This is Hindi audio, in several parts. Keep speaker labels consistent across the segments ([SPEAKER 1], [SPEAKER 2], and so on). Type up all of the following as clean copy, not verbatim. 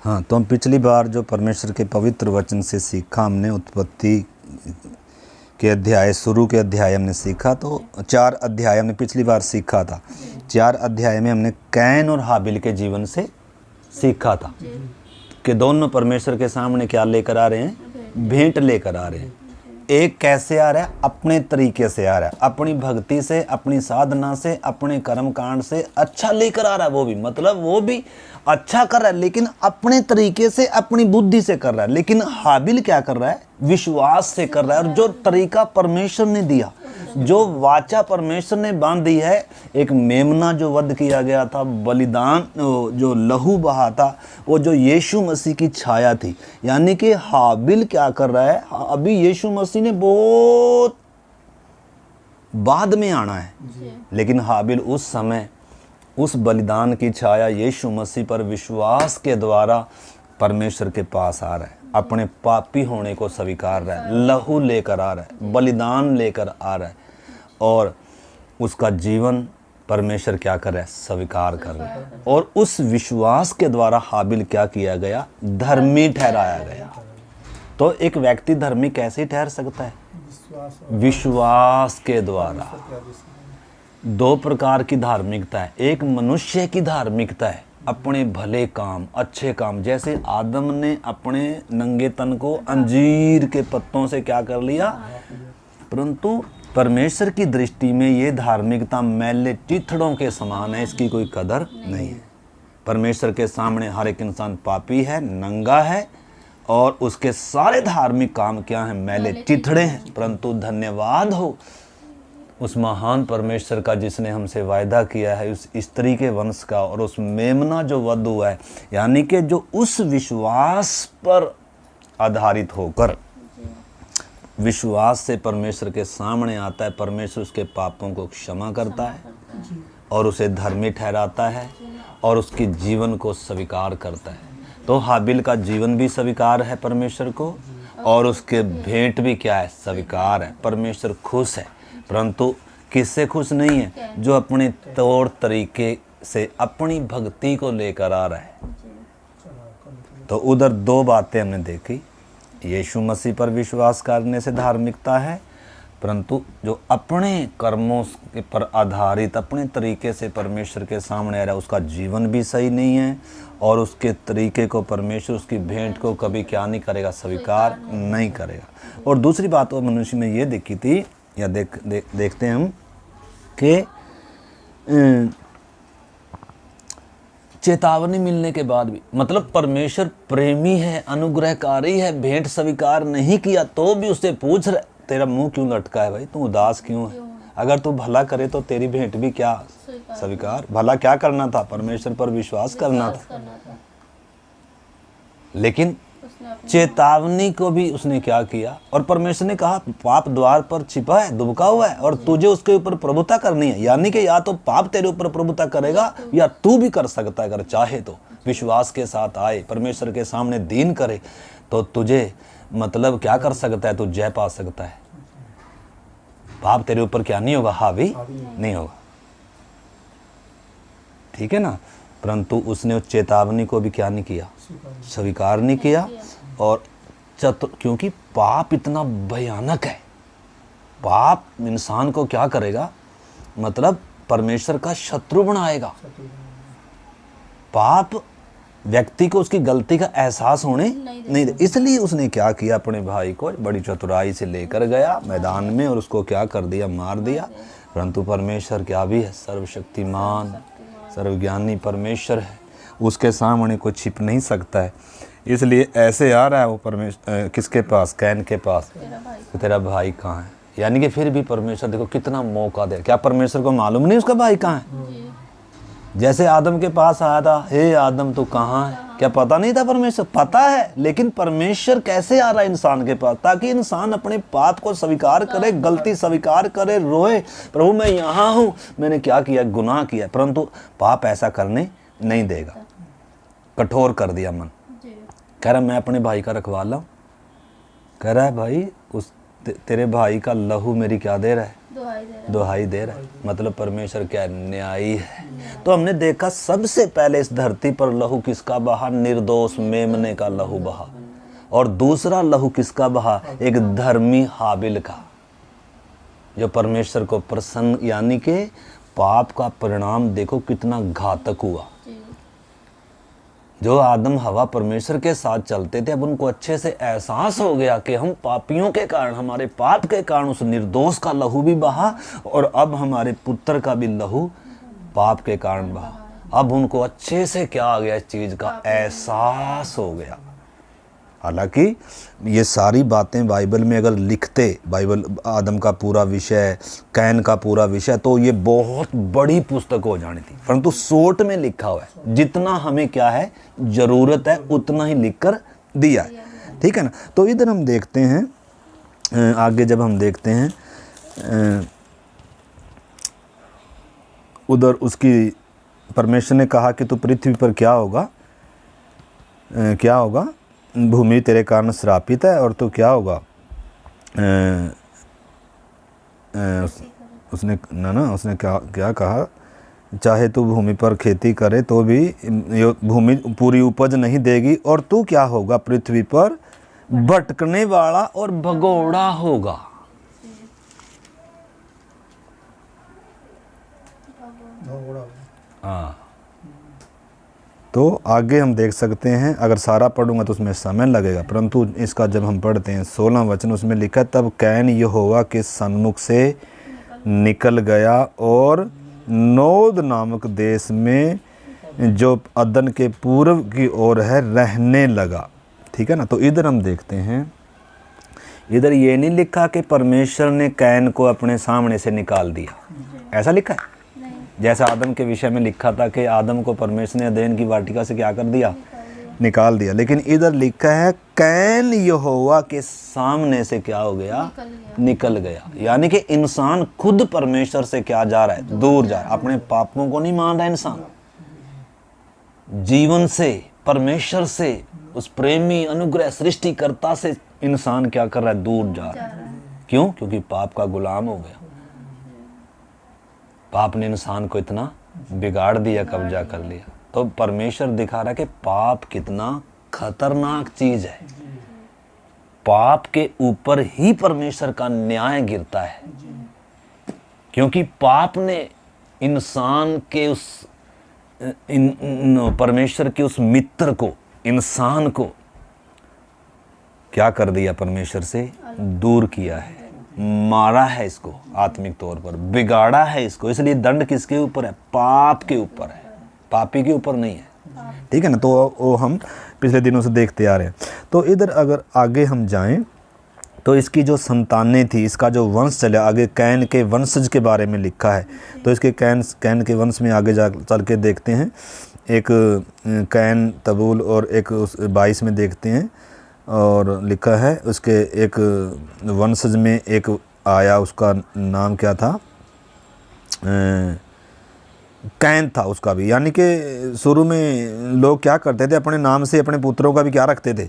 [SPEAKER 1] हाँ, तो हम पिछली बार जो परमेश्वर के पवित्र वचन से सीखा हमने, उत्पत्ति के अध्याय, शुरू के अध्याय हमने सीखा। तो 4 अध्याय हमने पिछली बार सीखा था। 4 अध्याय में हमने कैन और हाबिल के जीवन से सीखा था कि दोनों परमेश्वर के सामने क्या लेकर आ रहे हैं? भेंट लेकर आ रहे हैं। एक कैसे आ रहा है? अपने तरीके से आ रहा है, अपनी भक्ति से, अपनी साधना से, अपने कर्म कांड से अच्छा लेकर आ रहा है। वो भी मतलब वो भी अच्छा कर रहा है, लेकिन अपने तरीके से, अपनी बुद्धि से कर रहा है। लेकिन हाबिल क्या कर रहा है? विश्वास से कर रहा है। और जो तरीका परमेश्वर ने दिया, जो वाचा परमेश्वर ने बांधी है, एक मेमना जो वध किया गया था, बलिदान जो लहू बहा था, वो जो यीशु मसीह की छाया थी। यानी कि हाबिल क्या कर रहा है? अभी यीशु मसीह ने बहुत बाद में आना है, लेकिन हाबिल उस समय उस बलिदान की छाया यीशु मसीह पर विश्वास के द्वारा परमेश्वर के पास आ रहा है, अपने पापी होने को स्वीकार रहा है, लहू लेकर आ रहा है, बलिदान लेकर आ रहा है, और उसका जीवन परमेश्वर क्या कर रहा है? स्वीकार कर रहा है। और उस विश्वास के द्वारा हाबिल क्या किया गया? धर्मी ठहराया गया। तो एक व्यक्ति धर्मी कैसे ठहर सकता है? विश्वास के द्वारा। 2 प्रकार की धार्मिकता है। एक मनुष्य की धार्मिकता है, अपने भले काम, अच्छे काम। जैसे आदम ने अपने नंगे तन को अंजीर के पत्तों से क्या कर लिया, परंतु परमेश्वर की दृष्टि में ये धार्मिकता मैले चिथड़ों के समान है, इसकी कोई कदर नहीं है। परमेश्वर के सामने हर एक इंसान पापी है, नंगा है, और उसके सारे धार्मिक काम क्या हैं? मैले चिथड़े हैं। परंतु धन्यवाद हो उस महान परमेश्वर का जिसने हमसे वायदा किया है, उस स्त्री के वंश का, और उस मेमना जो वध हुआ है, यानी कि जो उस विश्वास पर आधारित होकर विश्वास से परमेश्वर के सामने आता है। परमेश्वर उसके पापों को क्षमा करता है और उसे धर्मी ठहराता है और उसके जीवन को स्वीकार करता है। तो हाबिल का जीवन भी स्वीकार है परमेश्वर को, और उसके भेंट भी क्या है? स्वीकार है। परमेश्वर खुश है, परंतु किससे खुश नहीं है? जो अपने तौर तरीके से अपनी भक्ति को लेकर आ रहा है। तो उधर 2 बातें हमने देखी। यीशु मसीह पर विश्वास करने से धार्मिकता है, परंतु जो अपने कर्मों पर आधारित अपने तरीके से परमेश्वर के सामने आ रहा है, उसका जीवन भी सही नहीं है, और उसके तरीके को परमेश्वर उसकी भेंट को कभी क्या नहीं करेगा? स्वीकार नहीं करेगा। और दूसरी बात वो मनुष्य में ये देखी थी, या देखते हैं हम कि चेतावनी मिलने के बाद भी, मतलब परमेश्वर प्रेमी है, अनुग्रहकारी है, भेंट स्वीकार नहीं किया तो भी उससे पूछ रहे, तेरा मुंह क्यों लटका है भाई? तू उदास क्यों है? अगर तू भला करे तो तेरी भेंट भी क्या स्वीकार। भला क्या करना था? परमेश्वर पर विश्वास करना था। लेकिन चेतावनी को भी उसने क्या किया? और परमेश्वर ने कहा पाप द्वार पर छिपा है, दुबका हुआ है, और तुझे उसके ऊपर प्रभुता करनी है। यानी कि या तो पाप तेरे ऊपर प्रभुता करेगा, या तू भी कर सकता है अगर चाहे तो। विश्वास के साथ आए, परमेश्वर के सामने दीन करे, तो तुझे मतलब क्या कर सकता है? तू जय पा सकता है। पाप तेरे ऊपर क्या नहीं होगा? हावी नहीं होगा। ठीक है ना? परंतु उसने उस चेतावनी को भी क्या नहीं किया? स्वीकार नहीं किया। और क्योंकि पाप इतना भयानक है, पाप इंसान को क्या करेगा? मतलब परमेश्वर का शत्रु बनाएगा। पाप व्यक्ति को उसकी गलती का एहसास होने नहीं दे। इसलिए उसने क्या किया? अपने भाई को बड़ी चतुराई से लेकर गया मैदान में, और उसको क्या कर दिया? मार दिया। परंतु परमेश्वर क्या भी है? सर्वशक्तिमान, सर्वज्ञानी परमेश्वर है, उसके सामने कोई छिप नहीं सकता है। इसलिए ऐसे आ रहा है वो परमेश्वर किसके पास? कैन के पास, तेरा भाई कहाँ है? यानी कि फिर भी परमेश्वर देखो कितना मौका दे। क्या परमेश्वर को मालूम नहीं उसका भाई कहाँ है? जैसे आदम के पास आया था, हे आदम तू कहाँ है? क्या पता नहीं था? परमेश्वर पता है, लेकिन परमेश्वर कैसे आ रहा है इंसान के पास? ताकि इंसान अपने पाप को स्वीकार करे, गलती स्वीकार करे, रोए, प्रभु मैं यहाँ हूँ, मैंने क्या किया? गुनाह किया। परंतु पाप ऐसा करने नहीं देगा। कठोर कर दिया मन। कह रहा मैं अपने भाई का रखवाला हूँ। कह रहा है भाई उस तेरे भाई का लहू मेरी क्या दे रहा है? दुहाई दे रहा है। मतलब परमेश्वर क्या है? न्यायी है। तो हमने देखा सबसे पहले इस धरती पर लहू किसका बहा? निर्दोष मेमने का लहू बहा। और दूसरा लहू किसका बहा? एक धर्मी हाबिल का, जो परमेश्वर को प्रसन्न, यानी कि पाप का परिणाम देखो कितना घातक हुआ। जो आदम हवा परमेश्वर के साथ चलते थे, अब उनको अच्छे से एहसास हो गया कि हम पापियों के कारण, हमारे पाप के कारण उस निर्दोष का लहू भी बहा, और अब हमारे पुत्र का भी लहू पाप के कारण बहा। अब उनको अच्छे से क्या आ गया? इस चीज का एहसास हो गया। हालांकि ये सारी बातें बाइबल में अगर लिखते, बाइबल आदम का पूरा विषय, कैन का पूरा विषय, तो ये बहुत बड़ी पुस्तक हो जानी थी, परंतु शॉर्ट में लिखा हुआ है। जितना हमें क्या है ज़रूरत है उतना ही लिखकर दिया है, ठीक है ना। तो इधर हम देखते हैं, आगे जब हम देखते हैं उधर उसकी, परमेश्वर ने कहा कि तू पृथ्वी पर क्या होगा, क्या होगा? भूमि तेरे कारण श्रापित है, और तो क्या होगा? उसने उसने क्या कहा? चाहे तू भूमि पर खेती करे तो भी भूमि पूरी उपज नहीं देगी, और तू क्या होगा? पृथ्वी पर भटकने वाला और भगोड़ा होगा। हाँ, तो आगे हम देख सकते हैं, अगर सारा पढ़ूंगा तो उसमें समय लगेगा, परंतु इसका जब हम पढ़ते हैं 16 वचन, उसमें लिखा, तब कैन यहोवा के सन्मुख से निकल गया और नोद नामक देश में जो अदन के पूर्व की ओर है रहने लगा, ठीक है ना। तो इधर हम देखते हैं, इधर ये नहीं लिखा कि परमेश्वर ने कैन को अपने सामने से निकाल दिया, ऐसा लिखा है? जैसा आदम के विषय में लिखा था कि आदम को परमेश्वर ने अदन की वाटिका से क्या कर दिया? निकाल दिया। लेकिन इधर लिखा है कैन यहोवा के सामने से क्या हो गया? निकल गया। यानी कि इंसान खुद परमेश्वर से क्या जा रहा है? दूर जा रहा है। अपने पापों को नहीं मान रहा इंसान, जीवन से, परमेश्वर से, उस प्रेमी अनुग्रह सृष्टिकर्ता से इंसान क्या कर रहा है? दूर जा रहा है। क्यों? क्योंकि पाप का गुलाम हो गया। पाप ने इंसान को इतना बिगाड़ दिया, कब्जा कर लिया। तो परमेश्वर दिखा रहा है कि पाप कितना खतरनाक चीज है। पाप के ऊपर ही परमेश्वर का न्याय गिरता है, क्योंकि पाप ने इंसान के उस परमेश्वर के उस मित्र को, इंसान को क्या कर दिया? परमेश्वर से दूर किया है, मारा है इसको, आत्मिक तौर पर बिगाड़ा है इसको। इसलिए दंड किसके ऊपर है? पाप के ऊपर है, पापी के ऊपर नहीं है, ठीक है ना। तो वो हम पिछले दिनों से देखते आ रहे हैं। तो इधर अगर आगे हम जाएं तो इसकी जो संतानें थी, इसका जो वंश चला, आगे कैन के वंशज के बारे में लिखा है। तो इसके कैन के वंश में आगे जा चल के देखते हैं। एक कैन, तबूल और एक 22 में देखते हैं, और लिखा है उसके एक वंशज में एक आया, उसका नाम क्या था? कैन था उसका भी। यानी कि शुरू में लोग क्या करते थे? अपने नाम से अपने पुत्रों का भी क्या रखते थे?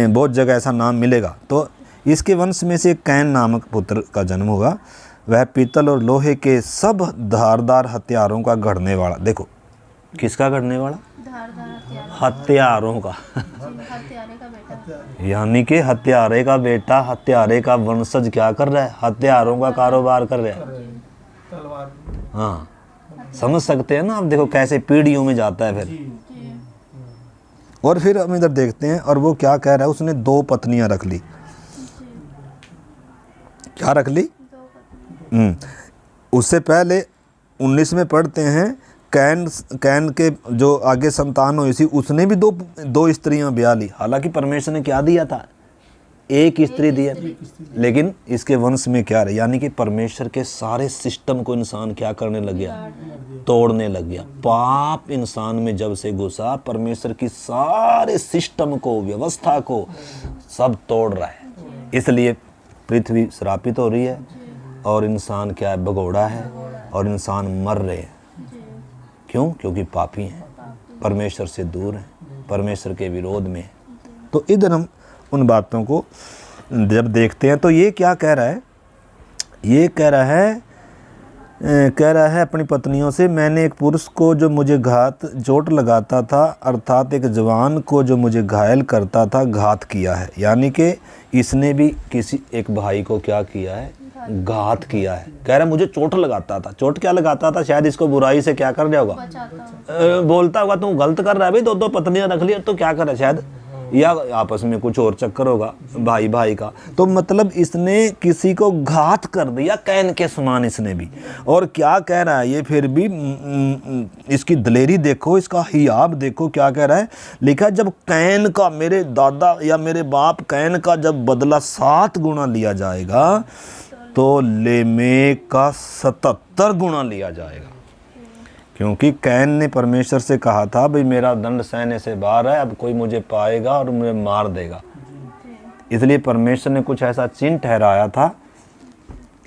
[SPEAKER 1] बहुत जगह ऐसा नाम मिलेगा। तो इसके वंश में से कैन नामक पुत्र का जन्म हुआ। वह पीतल और लोहे के सब धारदार हथियारों का गढ़ने वाला। देखो किसका गढ़ने वाला? हत्यारों का। यानी कि हत्यारे का बेटा, हत्यारे का वंशज क्या कर रहा है? हथियारों का कारोबार कर रहा है। हाँ, समझ सकते हैं ना आप? देखो कैसे पीढ़ियों में जाता है फिर। और फिर हम इधर देखते हैं, और वो क्या कह रहा है? उसने 2 पत्नियां रख ली। क्या रख ली? उससे पहले 19 में पढ़ते हैं, कैन के जो आगे संतान हुई थी, उसने भी दो स्त्रियां ब्याह ली। हालांकि परमेश्वर ने क्या दिया था? एक स्त्री दिया, लेकिन इसके वंश में क्या रहा? यानी कि परमेश्वर के सारे सिस्टम को इंसान क्या करने लग गया? तोड़ने लग गया। पाप इंसान में जब से घुसा, परमेश्वर की सारे सिस्टम को, व्यवस्था को सब तोड़ रहा है। इसलिए पृथ्वी श्रापित हो रही है, और इंसान क्या है? भगोड़ा है, और इंसान मर रहे हैं। क्यों? क्योंकि पापी हैं, परमेश्वर से दूर हैं, परमेश्वर के विरोध में हैं। तो इधर हम उन बातों को जब देखते हैं तो ये क्या कह रहा है? ये कह रहा है अपनी पत्नियों से, मैंने एक पुरुष को जो मुझे चोट लगाता था, अर्थात एक जवान को जो मुझे घायल करता था, घात किया है। यानी कि इसने भी किसी एक भाई को क्या किया है, घात किया है। कह रहा मुझे चोट लगाता था। चोट क्या लगाता था, शायद इसको बुराई से क्या कर रहा होगा, बोलता होगा तू गलत कर रहा है भाई, दो पत्नियां रख लिया तो क्या कर रहा है, शायद या आपस में कुछ और चक्कर होगा भाई भाई का। तो मतलब इसने किसी को घात कर दिया, कैन के समान इसने भी। और क्या कह रहा है ये, फिर भी इसकी दिलेरी देखो, इसका हियाब देखो, क्या कह रहा है, लिखा जब कैन का, मेरे दादा या मेरे बाप कैन का जब बदला 7 गुना लिया जाएगा तो लेमेक का 77 गुना लिया जाएगा। क्योंकि कैन ने परमेश्वर से कहा था भाई मेरा दंड सहने से बाहर है, अब कोई मुझे पाएगा और मुझे मार देगा। इसलिए परमेश्वर ने कुछ ऐसा चिन्ह ठहराया था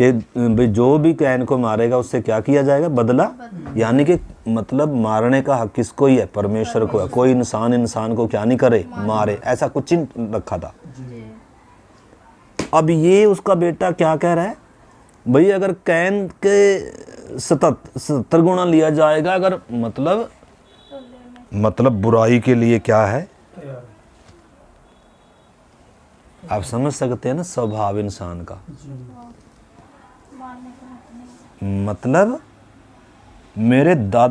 [SPEAKER 1] कि भाई जो भी कैन को मारेगा उससे क्या किया जाएगा, बदला। यानी कि मतलब मारने का हक किसको ही है, परमेश्वर को है। कोई इंसान को क्या नहीं करे, मारे, ऐसा कुछ चिन्ह रखा था। अब ये उसका बेटा क्या कह रहा है, भाई अगर कैन के 77 गुना लिया जाएगा, अगर मतलब बुराई के लिए क्या है, आप समझ सकते हैं ना स्वभाव इंसान का। मतलब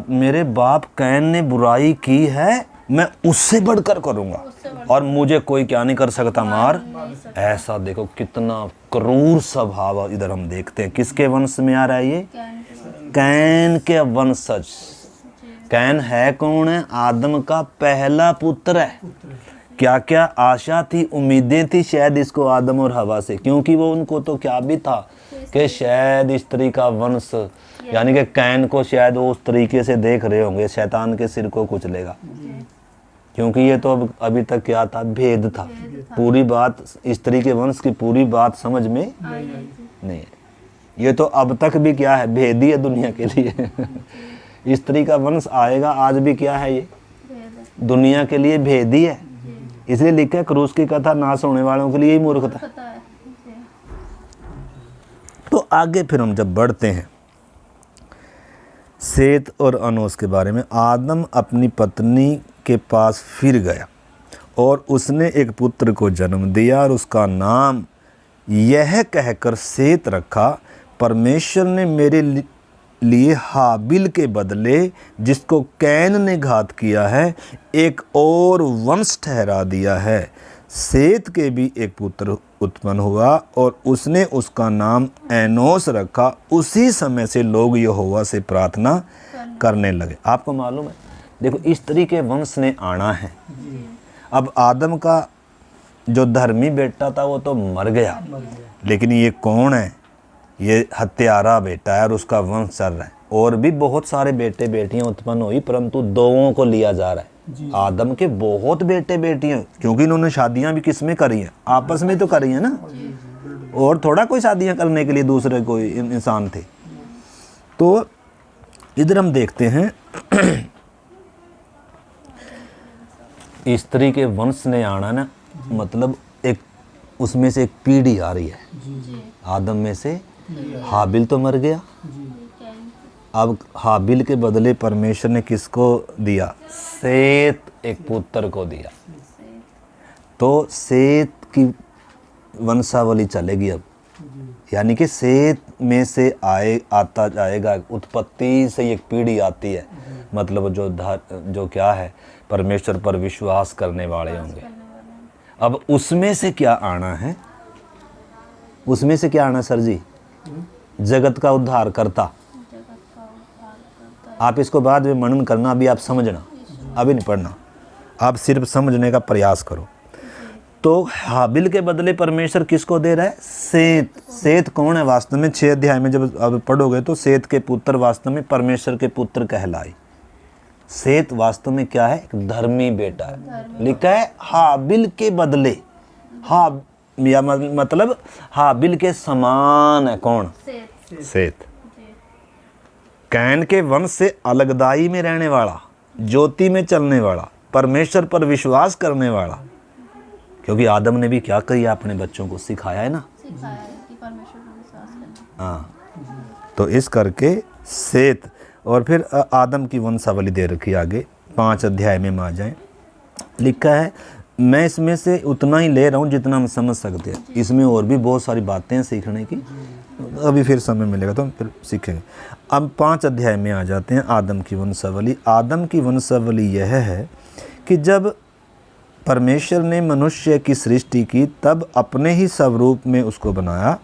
[SPEAKER 1] मेरे बाप कैन ने बुराई की है, मैं उससे बढ़कर करूंगा और मुझे कोई क्या नहीं कर सकता, मार। ऐसा देखो कितना क्रूर स्वभाव इधर हम देखते हैं। किसके वंश में आ रहा है ये, कैन के वंशज। कैन है कौन है, आदम का पहला पुत्र है। क्या क्या आशा थी, उम्मीदें थी शायद इसको आदम और हवा से, क्योंकि वो उनको तो क्या भी था कि शायद स्त्री का वंश, यानी कि कैन को शायद वो उस तरीके से देख रहे होंगे शैतान के सिर को कुचलेगा। क्योंकि ये तो अभी तक क्या था, भेद था। पूरी बात स्त्री के वंश की पूरी बात समझ में नहीं है। ये तो अब तक भी क्या है, भेद ही है दुनिया के लिए। स्त्री का वंश आएगा, आज भी क्या है, ये दुनिया के लिए भेद ही है। इसलिए लिखा है क्रूस की कथा नाश होने वालों के लिए ही मूर्खता। तो आगे फिर हम जब बढ़ते हैं सेत और अनोस के बारे में। आदम अपनी पत्नी के पास फिर गया और उसने एक पुत्र को जन्म दिया और उसका नाम यह कहकर सेत रखा, परमेश्वर ने मेरे लिए हाबिल के बदले जिसको कैन ने घात किया है एक और वंश ठहरा दिया है। सेत के भी एक पुत्र उत्पन्न हुआ और उसने उसका नाम एनोस रखा। उसी समय से लोग यहोवा से प्रार्थना करने लगे। आपको मालूम है, देखो स्त्री के वंश ने आना है। अब आदम का जो धर्मी बेटा था वो तो मर गया, लेकिन ये कौन है, ये हत्यारा बेटा है और उसका वंश चल रहा है। और भी बहुत सारे बेटे बेटियां उत्पन्न हुई, परंतु दोओं को लिया जा रहा है। आदम के बहुत बेटे बेटियां, क्योंकि इन्होंने शादियां भी किसमें करी हैं, आपस में तो करी हैं ना, और थोड़ा कोई शादियां करने के लिए दूसरे कोई इंसान थे। तो इधर हम देखते हैं स्त्री के वंश ने आना ना, मतलब एक उसमें से एक पीढ़ी आ रही है। आदम में से हाबिल तो मर गया, अब हाबिल के बदले परमेश्वर ने किसको दिया, सेत एक पुत्र को दिया। तो सेत की वंशावली चलेगी अब, यानी कि सेत में से आता जाएगा, उत्पत्ति से एक पीढ़ी आती है। मतलब जो क्या है, परमेश्वर पर विश्वास करने वाले होंगे। अब उसमें से क्या आना है, उसमें से क्या आना सर जी, जगत का उद्धार करता। आप इसको बाद में मनन करना, अभी आप समझना, अभी नहीं पढ़ना, आप सिर्फ समझने का प्रयास करो। तो हाबिल के बदले परमेश्वर किसको दे रहा है, सेत। सेत कौन है वास्तव में, 6 अध्याय में जब अब पढ़ोगे तो सेत के पुत्र वास्तव में परमेश्वर के पुत्र कहलाए। सेत वास्तव में क्या है, एक धर्मी बेटा है। लिखा है हाबिल के बदले, या मतलब हाबिल के समान है कौन, सेत। कैन के वंश से अलगदाई में रहने वाला, ज्योति में चलने वाला, परमेश्वर पर विश्वास करने वाला। क्योंकि आदम ने भी क्या किया, अपने बच्चों को सिखाया है ना, हाँ, तो इस करके सेत, और फिर आदम की वंशावली दे रखी आगे 5 अध्याय में आ जाएं। लिखा है, मैं इसमें से उतना ही ले रहा हूँ जितना हम समझ सकते हैं, इसमें और भी बहुत सारी बातें हैं सीखने की, अभी फिर समय मिलेगा तो हम फिर सीखेंगे। अब 5 अध्याय में आ जाते हैं आदम की वंशावली। आदम की वंशावली यह है कि जब परमेश्वर ने मनुष्य की सृष्टि की तब अपने ही स्वरूप में उसको बनाया,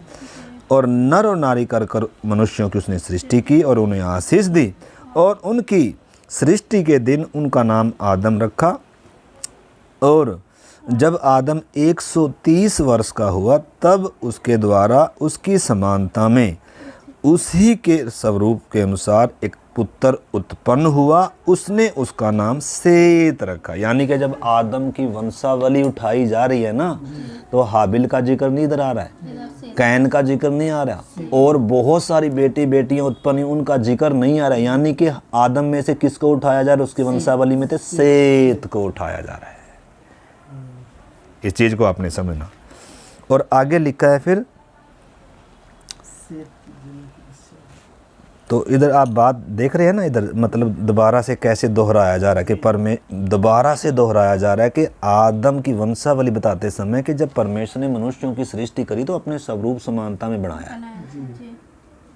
[SPEAKER 1] और नर और नारी कर कर मनुष्यों की उसने सृष्टि की और उन्हें आशीष दी, और उनकी सृष्टि के दिन उनका नाम आदम रखा। और जब आदम 130 वर्ष का हुआ तब उसके द्वारा उसकी समानता में उसी के स्वरूप के अनुसार एक पुत्र उत्पन्न हुआ, उसने उसका नाम सेत रखा। यानी कि जब आदम की वंशावली उठाई जा रही है ना, तो हाबिल का जिक्र नहीं इधर आ रहा है, कैन का जिक्र नहीं आ रहा, और बहुत सारी बेटी बेटियां उत्पन्न हुई उनका जिक्र नहीं आ रहा है। यानी कि आदम में से किसको उठाया जा रहा है उसकी वंशावली में, थे सेत को उठाया जा रहा है। इस चीज को आपने समझना। और आगे लिखा है फिर, तो इधर आप बात देख रहे हैं ना, इधर मतलब दोबारा से कैसे दोहराया जा रहा है कि दोबारा से दोहराया जा रहा है कि आदम की वंशावली बताते समय कि जब परमेश्वर ने मनुष्यों की सृष्टि करी तो अपने स्वरूप समानता में बनाया,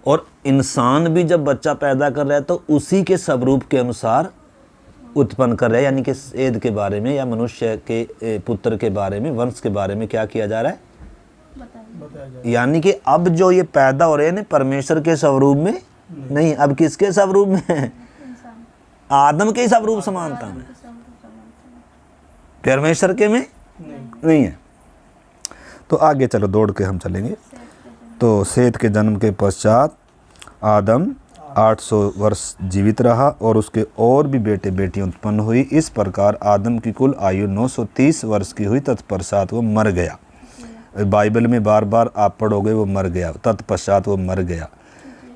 [SPEAKER 1] और इंसान भी जब बच्चा पैदा कर रहा है तो उसी के स्वरूप के अनुसार उत्पन्न कर रहा है। यानी कि सेद के बारे में या मनुष्य के पुत्र के बारे में, वंश के बारे में क्या किया जा रहा है। यानी कि अब जो ये पैदा हो रहे हैं परमेश्वर के स्वरूप में नहीं, अब किसके स्वरूप में है, आदम के स्वरूप समानता में, परमेश्वर के में नहीं है। तो आगे चलो दौड़ के हम चलेंगे। तो सेत के जन्म के पश्चात आदम 800 वर्ष जीवित रहा और उसके और भी बेटे बेटियां उत्पन्न हुई। इस प्रकार आदम की कुल आयु 930 वर्ष की हुई, तत्पश्चात वो मर गया। बाइबल में बार बार आप पढ़ोगे वो मर गया, तत्पश्चात वो मर गया,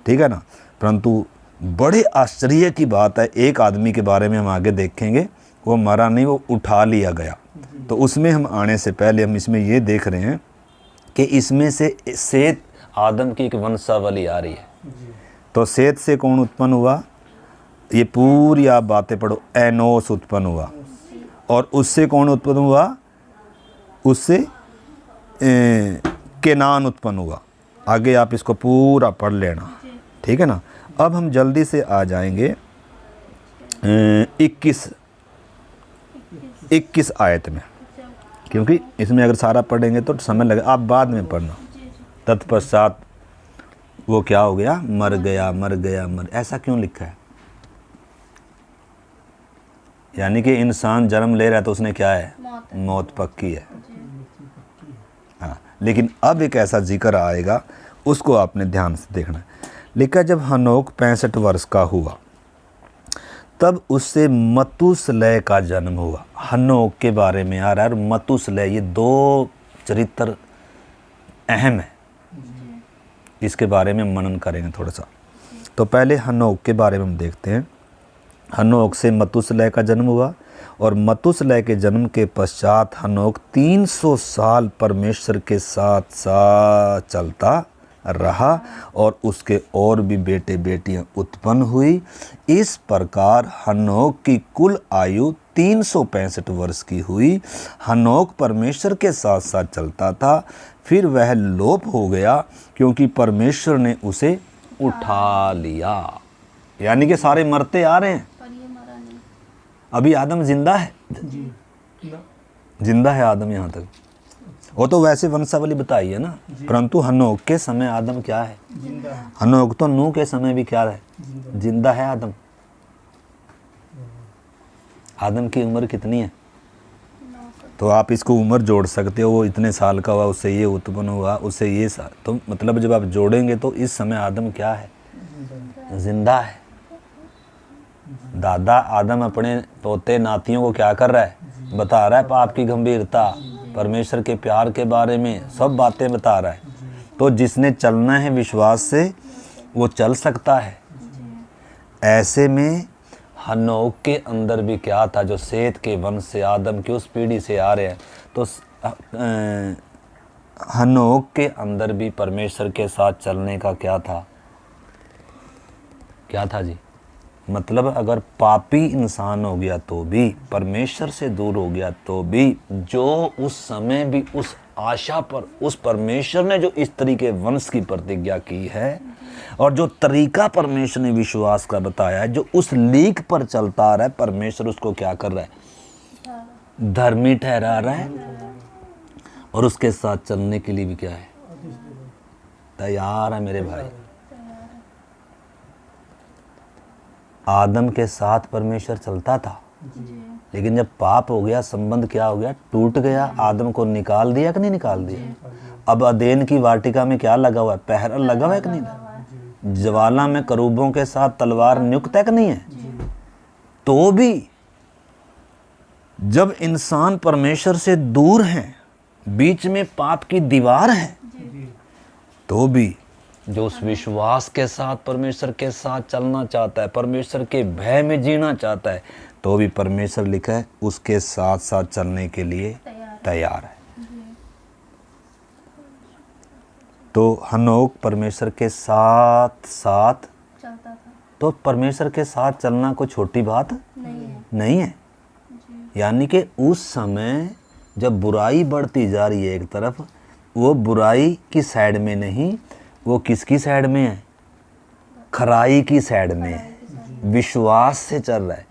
[SPEAKER 1] ठीक है ना। परंतु बड़े आश्चर्य की बात है, एक आदमी के बारे में हम आगे देखेंगे, वो मरा नहीं, वो उठा लिया गया। तो उसमें हम आने से पहले हम इसमें ये देख रहे हैं कि इसमें से सेत आदम की एक वंशावली आ रही है। तो सेत से कौन उत्पन्न हुआ, ये पूरी आप बातें पढ़ो। एनोस उत्पन्न हुआ, और उससे कौन उत्पन्न हुआ, उससे केनान उत्पन्न हुआ। आगे आप इसको पूरा पढ़ लेना, ठीक है ना। अब हम जल्दी से आ जाएंगे 21 आयत में, क्योंकि इसमें अगर सारा पढ़ेंगे तो समय लगे, आप बाद में पढ़ना। तत्पश्चात वो क्या हो गया, मर गया, मर गया, मर, ऐसा क्यों लिखा है। यानी कि इंसान जन्म ले रहा है तो उसने क्या है, मौत पक्की है। हाँ, लेकिन अब एक ऐसा जिक्र आएगा, उसको आपने ध्यान से देखना। लिखा, जब हनोक 65 वर्ष का हुआ तब उससे मतुसलय का जन्म हुआ। हनोक के बारे में आ रहा है, और मतुसलय, ये दो चरित्र अहम है, इसके बारे में मनन करेंगे थोड़ा सा। तो पहले हनोक के बारे में हम देखते हैं। हनोक से मतुसलय का जन्म हुआ, और मतुसलय के जन्म के पश्चात हनोक 300 साल परमेश्वर के साथ साथ चलता रहा, और उसके और भी बेटे बेटियां उत्पन्न हुई। इस प्रकार हनोक की कुल आयु 365 वर्ष की हुई। हनोक परमेश्वर के साथ साथ चलता था, फिर वह लोप हो गया क्योंकि परमेश्वर ने उसे उठा लिया। यानी कि सारे मरते आ रहे हैं, अभी आदम जिंदा है, जिंदा है आदम यहाँ तक। वो तो वैसे वंशावली बताई है ना, परंतु हनोक के समय आदम क्या है, हनोक तो नूह के समय भी क्या है, जिंदा है आदम। आदम की उम्र कितनी है, तो आप इसको उम्र जोड़ सकते हो, वो इतने साल का हुआ, उससे ये उत्पन्न हुआ, उससे ये साल, तो मतलब जब आप जोड़ेंगे तो इस समय आदम क्या है, जिंदा है। दादा आदम अपने पोते नातियों को क्या कर रहा है, बता रहा है पाप की गंभीरता, परमेश्वर के प्यार के बारे में सब बातें बता रहा है। तो जिसने चलना है विश्वास से वो चल सकता है। ऐसे में हनोक के अंदर भी क्या था, जो सेत के वंश से आदम की उस पीढ़ी से आ रहे हैं। तो हनोक के अंदर भी परमेश्वर के साथ चलने का क्या था जी? मतलब अगर पापी इंसान हो गया तो भी, परमेश्वर से दूर हो गया तो भी, जो उस समय भी उस आशा पर, उस परमेश्वर ने जो इस तरीके वंश की प्रतिज्ञा की है और जो तरीका परमेश्वर ने विश्वास का बताया है, जो उस लीक पर चलता आ रहा है, परमेश्वर उसको क्या कर रहा है? धर्मी ठहरा रहा है। और उसके साथ चलने के लिए भी क्या है? तैयार है मेरे भाई। आदम के साथ परमेश्वर चलता था, लेकिन जब पाप हो गया, संबंध क्या हो गया? टूट गया। आदम को निकाल दिया कि नहीं निकाल दिया? अब अदेन की वाटिका में क्या लगा हुआ है? पहरा लगा हुआ है कि नहीं? ज्वाला में करूबों के साथ तलवार नियुक्त है कि नहीं है? तो भी जब इंसान परमेश्वर से दूर है, बीच में पाप की दीवार है, तो भी जो उस विश्वास के साथ परमेश्वर के साथ चलना चाहता है, परमेश्वर के भय में जीना चाहता है, तो भी परमेश्वर लिखा है उसके साथ साथ चलने के लिए तैयार है। तो हनोक परमेश्वर के साथ साथ चलता था। तो परमेश्वर के साथ चलना कोई छोटी बात नहीं है। यानी कि उस समय जब बुराई बढ़ती जा रही है एक तरफ, वो बुराई की साइड में नहीं, वो किसकी साइड में है? खराई की साइड में है, विश्वास से चल रहा है।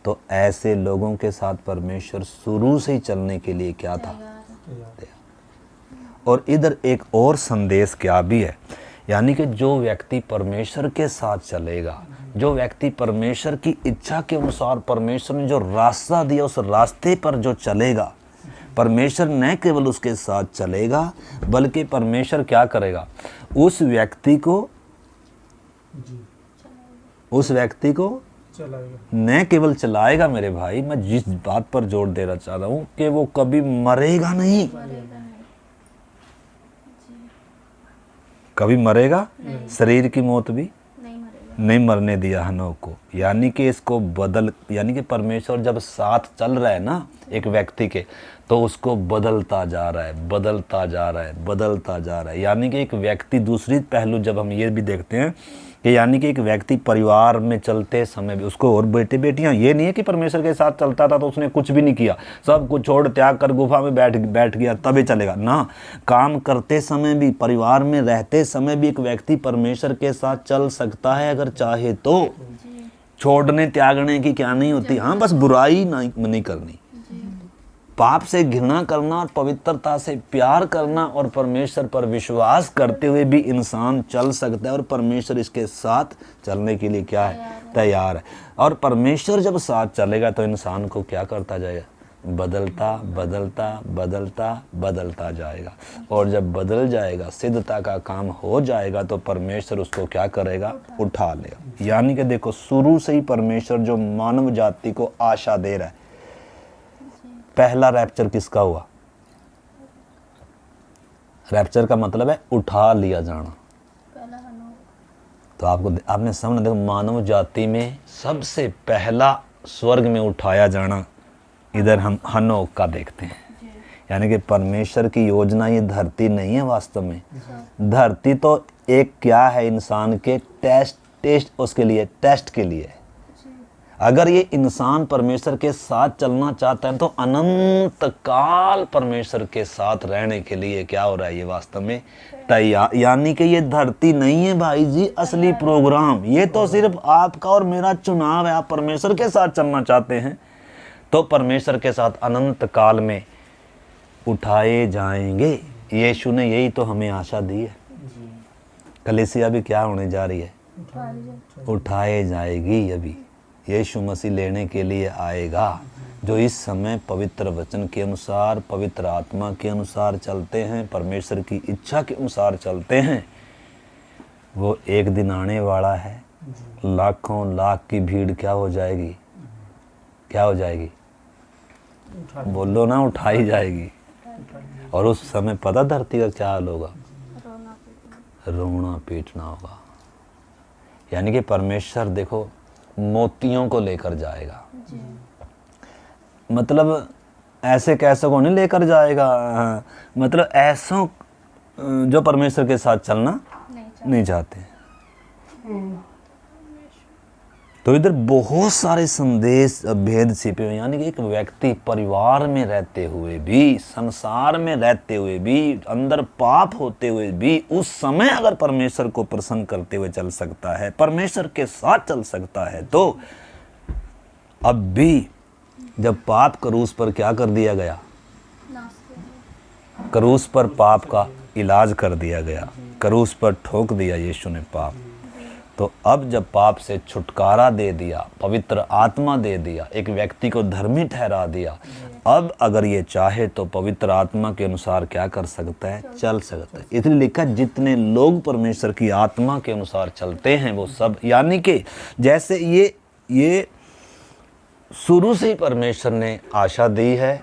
[SPEAKER 1] तो ऐसे लोगों के साथ परमेश्वर शुरू से ही चलने के लिए क्या था? और इधर एक और संदेश क्या भी है, यानी कि जो व्यक्ति परमेश्वर के साथ चलेगा, जो व्यक्ति परमेश्वर की इच्छा के अनुसार परमेश्वर ने जो रास्ता दिया उस रास्ते पर जो चलेगा, परमेश्वर न केवल उसके साथ चलेगा बल्कि परमेश्वर क्या करेगा? उस व्यक्ति को न केवल चलाएगा मेरे भाई, मैं जिस बात पर जोर देना चाह रहा हूं कि वो कभी मरेगा नहीं। कभी मरेगा? शरीर की मौत भी नहीं मरने दिया हनोक को। यानी कि इसको यानी कि परमेश्वर जब साथ चल रहा है ना एक व्यक्ति के, तो उसको बदलता जा रहा है। यानी कि एक व्यक्ति, दूसरी पहलू जब हम ये भी देखते हैं कि यानी कि एक व्यक्ति परिवार में चलते समय भी उसको, और बेटे बेटियां, ये नहीं है कि परमेश्वर के साथ चलता था तो उसने कुछ भी नहीं किया, सब कुछ छोड़ त्याग कर गुफा में बैठ गया तभी चलेगा ना। काम करते समय भी, परिवार में रहते समय भी एक व्यक्ति परमेश्वर के साथ चल सकता है अगर चाहे तो। छोड़ने त्यागने की क्या नहीं होती, हाँ, बस बुराई नहीं करनी, पाप से घृणा करना और पवित्रता से प्यार करना और परमेश्वर पर विश्वास करते हुए भी इंसान चल सकता है। और परमेश्वर इसके साथ चलने के लिए क्या है? तैयार है। और परमेश्वर जब साथ चलेगा तो इंसान को क्या करता जाएगा? बदलता जाएगा। और जब बदल जाएगा, सिद्धता का काम हो जाएगा, तो परमेश्वर उसको क्या करेगा? उठा लेगा। यानी कि देखो, शुरू से ही परमेश्वर जो मानव जाति को आशा दे रहा है, पहला रैप्चर किसका हुआ? रैप्चर का मतलब है उठा लिया जाना। तो आपने सामने देखो, मानव जाति में सबसे पहला स्वर्ग में उठाया जाना इधर हम हनोक का देखते हैं। यानी कि परमेश्वर की योजना ये धरती नहीं है वास्तव में। धरती तो एक क्या है? इंसान के टेस्ट उसके लिए, टेस्ट के लिए। अगर ये इंसान परमेश्वर के साथ चलना चाहता है तो अनंत काल परमेश्वर के साथ रहने के लिए क्या हो रहा है? ये वास्तव में तैयार। यानी कि ये धरती नहीं है भाई जी असली प्रोग्राम, ये तो सिर्फ आपका और मेरा चुनाव है। आप परमेश्वर के साथ चलना चाहते हैं तो परमेश्वर के साथ अनंत काल में उठाए जाएंगे। यीशु ने यही तो हमें आशा दी है। कलीसिया भी क्या होने जा रही है? उठाए जाएगी। अभी यीशु मसीह लेने के लिए आएगा। जो इस समय पवित्र वचन के अनुसार, पवित्र आत्मा के अनुसार चलते हैं, परमेश्वर की इच्छा के अनुसार चलते हैं, वो एक दिन आने वाला है। लाखों लाख की भीड़ क्या हो जाएगी? क्या हो जाएगी? बोलो ना, उठाई जाएगी। और उस समय पता धरती का क्या हाल होगा? रोना पीटना होगा। यानी कि परमेश्वर देखो मोतियों को लेकर जाएगा। मतलब ऐसे कैसे को नहीं लेकर जाएगा, मतलब जो परमेश्वर के साथ चलना नहीं चाहते। तो इधर बहुत सारे संदेश भेद छिपे हुए, यानी कि एक व्यक्ति परिवार में रहते हुए भी, संसार में रहते हुए भी, अंदर पाप होते हुए भी उस समय अगर परमेश्वर को प्रसन्न करते हुए चल सकता है, परमेश्वर के साथ चल सकता है, तो अब भी जब पाप क्रूस पर क्या कर दिया गया, क्रूस पर पाप का इलाज कर दिया गया, क्रूस पर ठोक दिया यीशु ने पाप, तो अब जब पाप से छुटकारा दे दिया, पवित्र आत्मा दे दिया, एक व्यक्ति को धर्मी ठहरा दिया, अब अगर ये चाहे तो पवित्र आत्मा के अनुसार क्या कर सकता है, चल सकता है। इसलिए लिखा जितने लोग परमेश्वर की आत्मा के अनुसार चलते हैं वो सब, यानी कि जैसे ये शुरू से ही परमेश्वर ने आशा दी है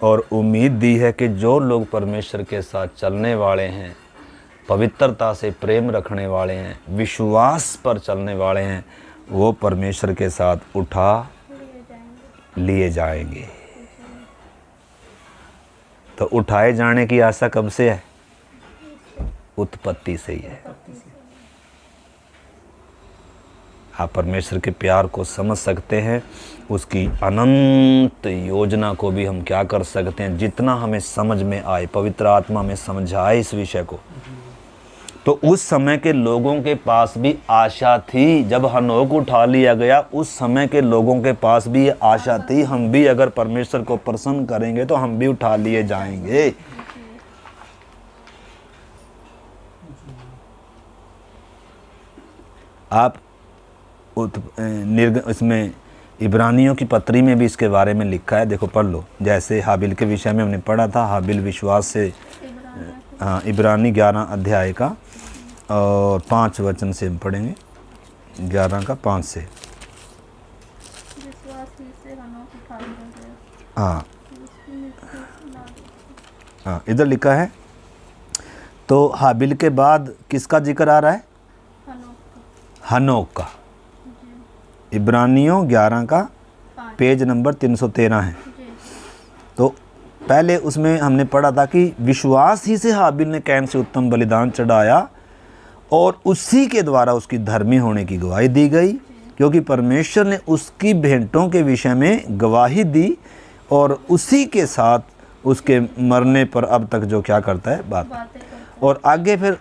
[SPEAKER 1] और उम्मीद दी है कि जो लोग परमेश्वर के साथ चलने वाले हैं, पवित्रता से प्रेम रखने वाले हैं, विश्वास पर चलने वाले हैं, वो परमेश्वर के साथ उठा लिए जाएंगे। तो उठाए जाने की आशा कब से है? उत्पत्ति से ही है। आप परमेश्वर के प्यार को समझ सकते हैं, उसकी अनंत योजना को भी हम क्या कर सकते हैं, जितना हमें समझ में आए, पवित्र आत्मा में समझाए इस विषय को। तो उस समय के लोगों के पास भी आशा थी, जब हनोक उठा लिया गया उस समय के लोगों के पास भी आशा थी, हम भी अगर परमेश्वर को प्रसन्न करेंगे तो हम भी उठा लिए जाएंगे। आप इसमें इब्रानियों की पत्री में भी इसके बारे में लिखा है, देखो पढ़ लो। जैसे हाबिल के विषय में हमने पढ़ा था, हाबिल विश्वास से, इब्रानी 11 अध्याय का और 5 वचन से हम पढ़ेंगे, 11 का 5 से। हाँ, इधर लिखा है। तो हाबिल के बाद किसका जिक्र आ रहा है? हनोक का। इब्रानियों 11 का पेज नंबर 313 है। तो पहले उसमें हमने पढ़ा था कि विश्वास ही से हाबिल ने कैन से उत्तम बलिदान चढ़ाया और उसी के द्वारा उसकी धर्मी होने की गवाही दी गई, क्योंकि परमेश्वर ने उसकी भेंटों के विषय में गवाही दी और उसी के साथ उसके मरने पर अब तक जो क्या करता है, बात। और आगे फिर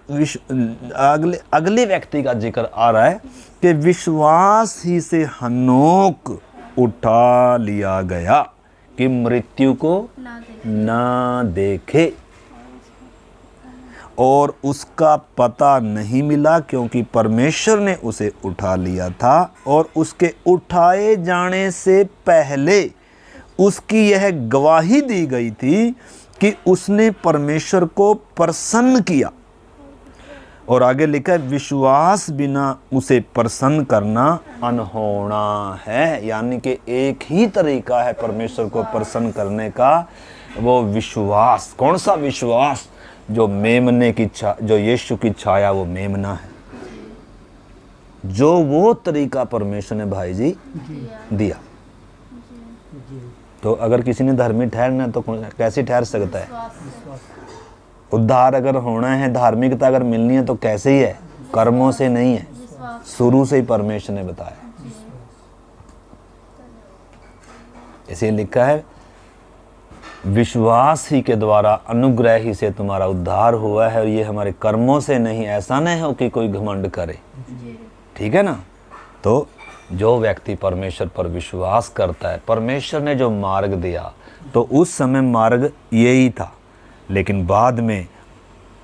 [SPEAKER 1] अगले व्यक्ति का जिक्र आ रहा है कि विश्वास ही से हनोक उठा लिया गया कि मृत्यु को ना देखे और उसका पता नहीं मिला, क्योंकि परमेश्वर ने उसे उठा लिया था और उसके उठाए जाने से पहले उसकी यह गवाही दी गई थी कि उसने परमेश्वर को प्रसन्न किया। और आगे लिखा है विश्वास बिना उसे प्रसन्न करना अनहोना है, यानी कि एक ही तरीका है परमेश्वर को प्रसन्न करने का, वो विश्वास। कौन सा विश्वास? जो मेमने की जो यीशु की छाया वो मेमना है, जो वो तरीका परमेश्वर ने भाई जी दिया। तो अगर किसी ने धर्मी ठहरना तो कैसे ठहर सकता है? उद्धार अगर होना है, धार्मिकता अगर मिलनी है तो कैसे ही है? कर्मों से नहीं है, शुरू से ही परमेश्वर ने बताया। इसे लिखा है विश्वास ही के द्वारा अनुग्रह ही से तुम्हारा उद्धार हुआ है, और ये हमारे कर्मों से नहीं, ऐसा नहीं हो कि कोई घमंड करे। ठीक है ना? तो जो व्यक्ति परमेश्वर पर विश्वास करता है, परमेश्वर ने जो मार्ग दिया तो उस समय मार्ग यही था, लेकिन बाद में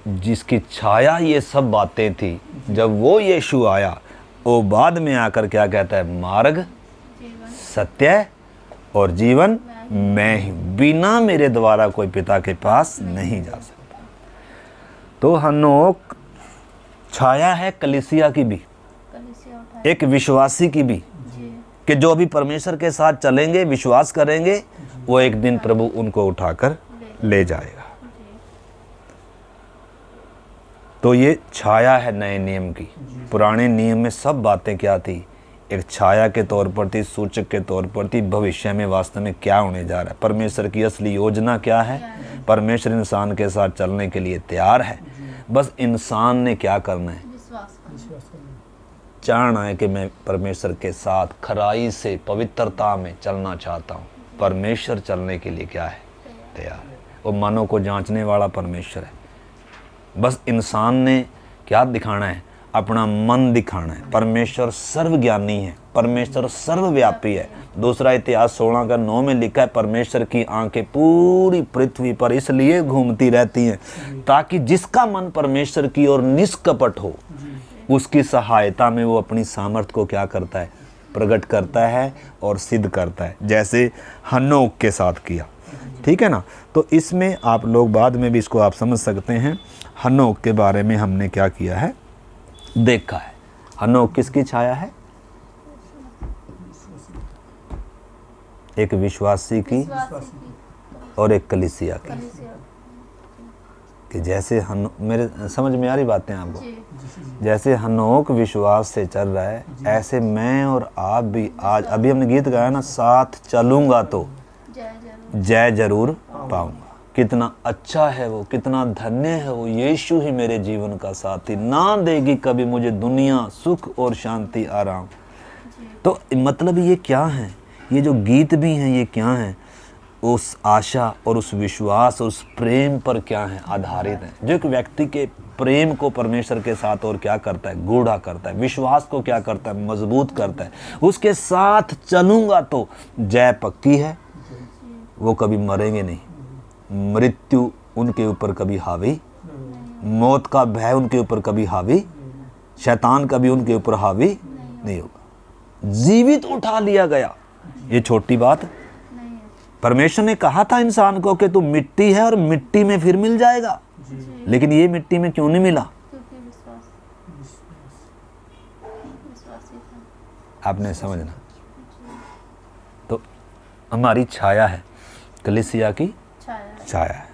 [SPEAKER 1] जिसकी छाया ये सब बातें थी, जब वो यीशु आया, वो बाद में आकर क्या कहता है? मार्ग, सत्य और जीवन मैं ही, बिना मेरे द्वारा कोई पिता के पास नहीं जा सकता। तो हनोक छाया है कलीसिया की भी, एक विश्वासी की भी, कि जो अभी परमेश्वर के साथ चलेंगे, विश्वास करेंगे, वो एक दिन प्रभु उनको उठाकर ले जाएगा। तो ये छाया है नए नियम की। पुराने नियम में सब बातें क्या थी? एक छाया के तौर पर थी, सूचक के तौर पर थी, भविष्य में वास्तव में क्या होने जा रहा है। परमेश्वर की असली योजना क्या है? परमेश्वर इंसान के साथ चलने के लिए तैयार है, बस इंसान ने क्या करना है,
[SPEAKER 2] विश्वास
[SPEAKER 1] चाहना है कि मैं परमेश्वर के साथ खराई से पवित्रता में चलना चाहता हूँ। परमेश्वर चलने के लिए क्या है, तैयार है। वो मनों को जांचने वाला परमेश्वर है। बस इंसान ने क्या दिखाना है, अपना मन दिखाना है। परमेश्वर सर्वज्ञानी है, परमेश्वर सर्वव्यापी है। दूसरा इतिहास 16:9 में लिखा है, परमेश्वर की आंखें पूरी पृथ्वी पर इसलिए घूमती रहती हैं ताकि जिसका मन परमेश्वर की ओर निष्कपट हो, उसकी सहायता में वो अपनी सामर्थ्य को क्या करता है, प्रकट करता है और सिद्ध करता है, जैसे हनोक के साथ किया। ठीक है ना। तो इसमें आप लोग बाद में भी इसको आप समझ सकते हैं। हनोक के बारे में हमने क्या किया है, देखा है। हनोक किसकी छाया है, एक विश्वासी की और एक कलीसिया की। कि जैसे मेरे समझ में आ रही बातें आपको, जैसे हनोक विश्वास से चल रहा है, ऐसे मैं और आप भी आज, अभी हमने गीत गाया ना, साथ चलूंगा तो जय जरूर पाऊंगा। कितना अच्छा है वो, कितना धन्य है वो, यीशु ही मेरे जीवन का साथी, ना देगी कभी मुझे दुनिया सुख और शांति आराम। तो मतलब ये क्या है, ये जो गीत भी हैं ये क्या हैं, उस आशा और उस विश्वास और उस प्रेम पर क्या है, आधारित है, जो एक व्यक्ति के प्रेम को परमेश्वर के साथ और क्या करता है, गूढ़ा करता है, विश्वास को क्या करता है, मजबूत करता है। उसके साथ चलूंगा तो जय पक्की है, वो कभी मरेंगे नहीं, मृत्यु उनके ऊपर कभी हावी, मौत का भय उनके ऊपर कभी हावी, शैतान कभी उनके ऊपर हावी नहीं होगा। जीवित उठा लिया गया, ये छोटी बात। परमेश्वर ने कहा था इंसान को कि तू मिट्टी है और मिट्टी में फिर मिल जाएगा, लेकिन ये मिट्टी में क्यों नहीं मिला, आपने समझना। तो हमारी छाया है, कलीसिया की छाया है।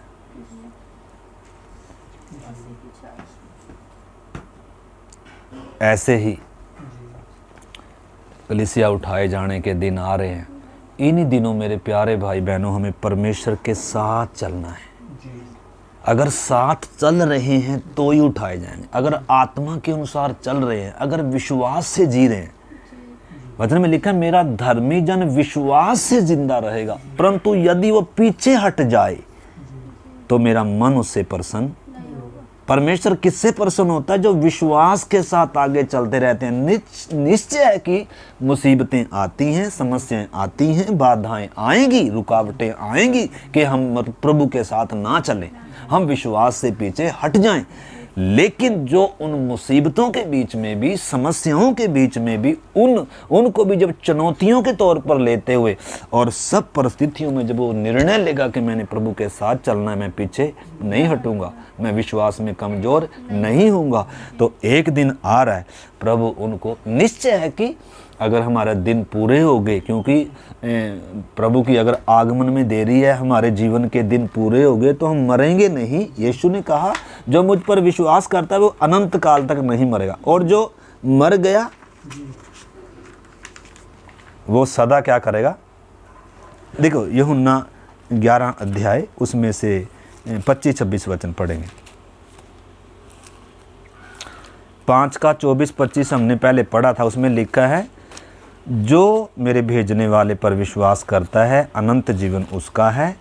[SPEAKER 1] ऐसे ही कलीसिया उठाए जाने के दिन आ रहे हैं। इन्हीं दिनों मेरे प्यारे भाई बहनों, हमें परमेश्वर के साथ चलना है। अगर साथ चल रहे हैं तो ही उठाए जाएंगे, अगर आत्मा के अनुसार चल रहे हैं, अगर विश्वास से जी रहे हैं। वचन में लिखा है, मेरा धर्मी जन विश्वास से जिंदा रहेगा, परंतु यदि वो पीछे हट जाए तो मेरा मन उससे प्रसन्न। परमेश्वर किससे प्रसन्न होता है, जो विश्वास के साथ आगे चलते रहते हैं। निश्चय है कि मुसीबतें आती हैं, समस्याएं आती हैं, बाधाएं आएंगी, रुकावटें आएंगी कि हम प्रभु के साथ ना चलें, हम विश्वास से पीछे हट जाएं। लेकिन जो उन मुसीबतों के बीच में भी, समस्याओं के बीच में भी, उनको भी जब चुनौतियों के तौर पर लेते हुए और सब परिस्थितियों में जब वो निर्णय लेगा कि मैंने प्रभु के साथ चलना है, मैं पीछे नहीं हटूंगा, मैं विश्वास में कमज़ोर नहीं होऊंगा, तो एक दिन आ रहा है, प्रभु उनको, निश्चय है कि अगर हमारा दिन पूरे हो गए, क्योंकि प्रभु की अगर आगमन में देरी है, हमारे जीवन के दिन पूरे हो गए तो हम मरेंगे नहीं। यीशु ने कहा, जो मुझ पर विश्वास करता है वो अनंत काल तक नहीं मरेगा, और जो मर गया वो सदा क्या करेगा। देखो यूहन्ना 11 अध्याय, उसमें से 25-26 वचन पढ़ेंगे। 5 का 24-25 हमने पहले पढ़ा था, उसमें लिखा है, जो मेरे भेजने वाले पर विश्वास करता है अनंत जीवन उसका है,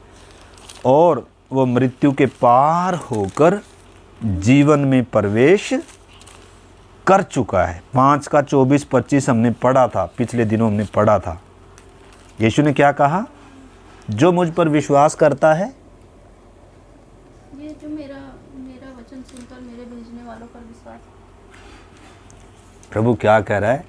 [SPEAKER 1] और वो मृत्यु के पार होकर जीवन में प्रवेश कर चुका है। 5 का 24-25 हमने पढ़ा था, पिछले दिनों हमने पढ़ा था। यीशु ने क्या कहा, जो मुझ पर विश्वास करता है,
[SPEAKER 2] ये जो मेरा वचन सुनकर मेरे भेजने वालों पर विश्वास।
[SPEAKER 1] प्रभु क्या कह रहा है,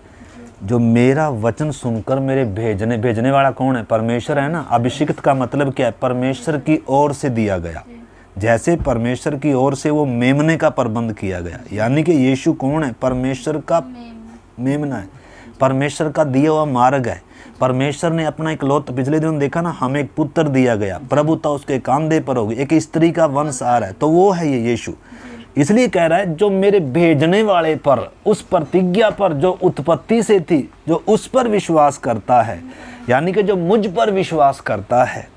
[SPEAKER 1] जो मेरा वचन सुनकर मेरे भेजने वाला कौन है, परमेश्वर है ना। अभिषिक्त का मतलब क्या है, परमेश्वर की ओर से दिया गया। जैसे परमेश्वर की ओर से वो मेमने का प्रबंध किया गया, यानी कि यीशु कौन है, परमेश्वर का मेमना है, परमेश्वर का दिया हुआ मार्ग है। परमेश्वर ने अपना इकलौता, पिछले दिन देखा ना, हमें एक पुत्र दिया गया, प्रभुता उसके कांधे पर होगी, एक स्त्री का वंश आ रहा है, तो वो है ये यीशु। इसलिए कह रहा है, जो मेरे भेजने वाले पर, उस प्रतिज्ञा पर जो उत्पत्ति से थी, जो उस पर विश्वास करता है, यानी कि जो मुझ पर विश्वास करता है,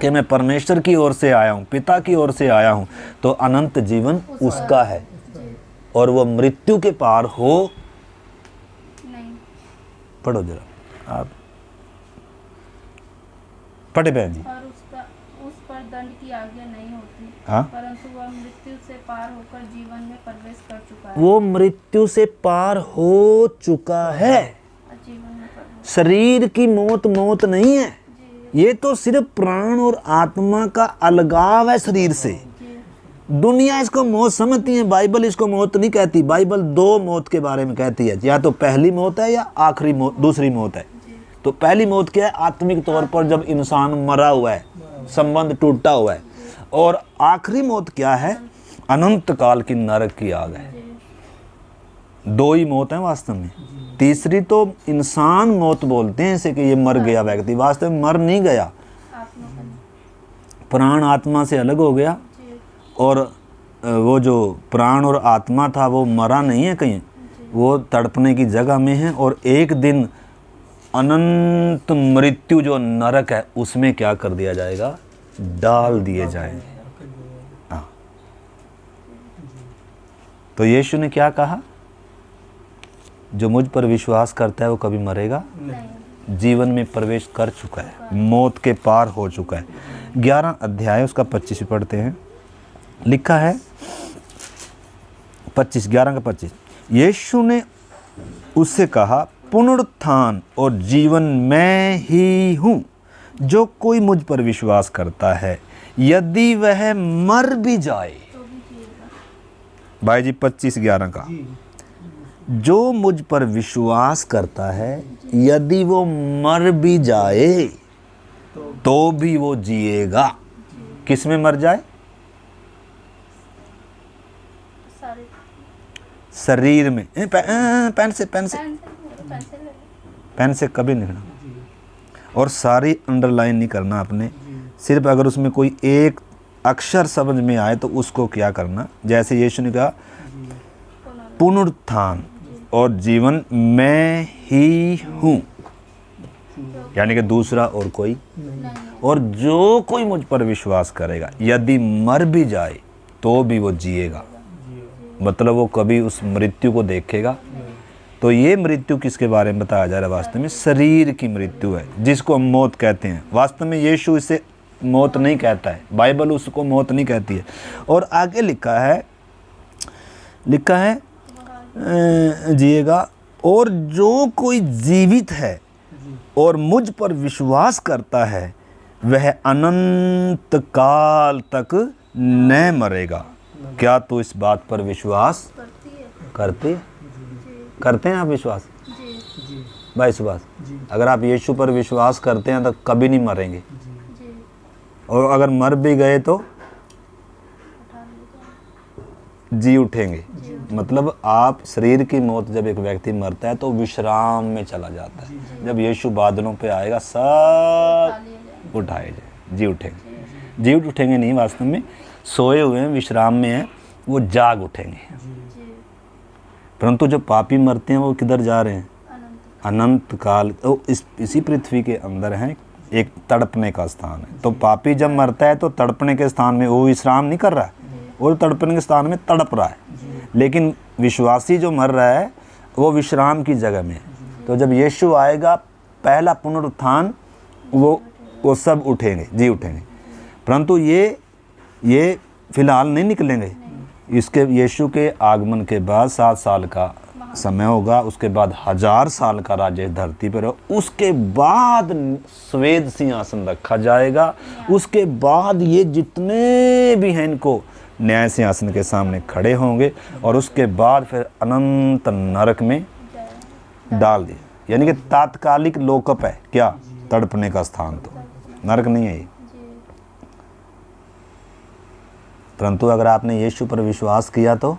[SPEAKER 1] कि मैं परमेश्वर की ओर से आया हूँ, पिता की ओर से आया हूँ, तो अनंत जीवन उसका है
[SPEAKER 2] जी
[SPEAKER 1] और वो मृत्यु के पार हो।
[SPEAKER 2] नहीं।
[SPEAKER 1] पढ़ो जरा आप, पढ़े बहन जी।
[SPEAKER 2] और उसका उस पर दंड की आज्ञा नहीं होती,
[SPEAKER 1] हाँ,
[SPEAKER 2] परंतु वह मृत्यु से पार होकर जीवन में प्रवेश कर चुका है।
[SPEAKER 1] वो मृत्यु से पार हो चुका है।
[SPEAKER 2] जीवन में प्रवेश।
[SPEAKER 1] शरीर की मौत मौत नहीं है,
[SPEAKER 2] जी
[SPEAKER 1] ये तो सिर्फ प्राण और आत्मा का अलगाव है शरीर से।
[SPEAKER 2] जी
[SPEAKER 1] दुनिया इसको मौत समझती है, बाइबल इसको मौत नहीं कहती। बाइबल दो मौत के बारे में कहती है, या तो पहली मौत है या आखिरी मौत, दूसरी मौत है।
[SPEAKER 2] जी
[SPEAKER 1] तो पहली मौत क्या है? आत्मिक तौर पर जब इंसान मरा हुआ है, संबंध टूटा हुआ है। और आखिरी मौत क्या है? अनंत काल की नरक की आग है।
[SPEAKER 2] जी
[SPEAKER 1] दो ही मौत है वास्तव में। तीसरी तो इंसान मौत बोलते हैं इसे कि ये मर गया व्यक्ति, वास्तव में मर नहीं गया,
[SPEAKER 2] आत्मा का।
[SPEAKER 1] प्राण आत्मा से अलग हो गया।
[SPEAKER 2] जी
[SPEAKER 1] और वो जो प्राण और आत्मा था वो मरा नहीं है कहीं, वो तड़पने की जगह में है। और एक दिन अनंत मृत्यु जो नरक है उसमें क्या कर दिया जाएगा? डाल दिए जाएंगे। हाँ, तो यीशु ने क्या कहा? जो मुझ पर विश्वास करता है वो कभी मरेगा
[SPEAKER 2] नहीं।
[SPEAKER 1] जीवन में प्रवेश कर चुका है, मौत के पार हो चुका है। 11 अध्याय उसका 25 पढ़ते हैं। लिखा है 25, 11 का 25, यीशु ने उससे कहा, पुनरुत्थान और जीवन मैं ही हूँ। जो कोई मुझ पर विश्वास करता है, यदि वह मर भी जाए।
[SPEAKER 2] तो भी जिएगा।
[SPEAKER 1] भाई जी 25:11 का, जो मुझ पर विश्वास करता है, यदि वो मर भी जाए तो भी वो जिएगा। किस में मर जाए?
[SPEAKER 2] सारे
[SPEAKER 1] शरीर में। पेन से पेन से कभी नहीं लिखना, और सारी अंडरलाइन नहीं करना आपने। सिर्फ अगर उसमें कोई एक अक्षर समझ में आए तो उसको क्या करना। जैसे यीशु ने कहा पुनरुत्थान और जीवन मैं ही हूँ, यानी कि दूसरा और कोई। और जो कोई मुझ पर विश्वास करेगा, यदि मर भी जाए तो भी वो जिएगा। मतलब वो कभी उस मृत्यु को देखेगा। तो ये मृत्यु किसके बारे में बताया जा रहा है? वास्तव में शरीर की मृत्यु है, जिसको हम मौत कहते हैं। वास्तव में यीशु इसे मौत नहीं कहता है, बाइबल उसको मौत नहीं कहती है। और आगे लिखा है जिएगा। और जो कोई जीवित है और मुझ पर विश्वास करता है, वह अनंत काल तक न मरेगा। क्या तो इस बात पर विश्वास करते हैं आप? विश्वास
[SPEAKER 2] जी
[SPEAKER 1] भाई सुभाष, अगर आप यीशु पर विश्वास करते हैं तो कभी नहीं मरेंगे,
[SPEAKER 2] जी
[SPEAKER 1] और अगर मर भी गए तो जी उठेंगे। मतलब आप शरीर की मौत जब एक व्यक्ति मरता है तो विश्राम में चला जाता है। जब यीशु बादलों पे आएगा सब उठाए जाए, जी उठेंगे। जी उठेंगे नहीं, वास्तव में सोए हुए हैं, विश्राम में हैं, वो जाग उठेंगे। परंतु जो पापी मरते हैं वो किधर जा रहे हैं? अनंत काल। तो इसी पृथ्वी के अंदर है एक तड़पने का स्थान है। तो पापी जब मरता है तो तड़पने के स्थान में वो विश्राम नहीं कर रहा है, वो तड़पने के स्थान में तड़प रहा है। लेकिन विश्वासी जो मर रहा है वो विश्राम की जगह में है। तो जब यीशु आएगा, पहला पुनरुत्थान, वो सब उठेंगे, जी उठेंगे। परंतु ये फिलहाल नहीं निकलेंगे। इसके यीशु के आगमन के बाद 7 साल का समय होगा, उसके बाद 1000 साल का राज्य धरती पर हो, उसके बाद श्वेत सिंहासन रखा जाएगा। उसके बाद ये जितने भी हैं इनको न्याय सिंहासन के सामने खड़े होंगे, और उसके बाद फिर अनंत नरक में डाल दिए। यानी कि तात्कालिक लोकप है क्या? तड़पने का स्थान, तो नरक नहीं है ये। परंतु अगर आपने यीशु पर विश्वास किया तो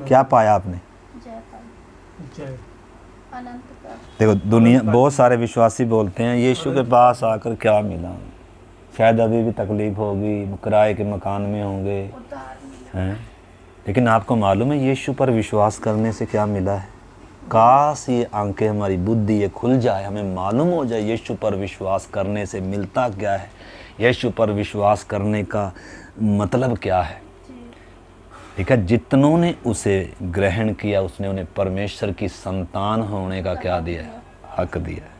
[SPEAKER 1] क्या पाया आपने? देखो, दुनिया बहुत सारे विश्वासी बोलते हैं यीशु के पास आकर क्या मिला, शायद अभी भी तकलीफ होगी, किराए के मकान में होंगे, हैं। लेकिन आपको मालूम है यीशु पर विश्वास करने से क्या मिला है? काश ये आंखें, हमारी बुद्धि ये खुल जाए, हमें मालूम हो जाए यीशु पर विश्वास करने से मिलता क्या है, यीशु पर विश्वास करने का मतलब क्या है। ठीक है, जितनों ने उसे ग्रहण किया उसने उन्हें परमेश्वर की संतान होने का क्या दिया है, हक दिया है।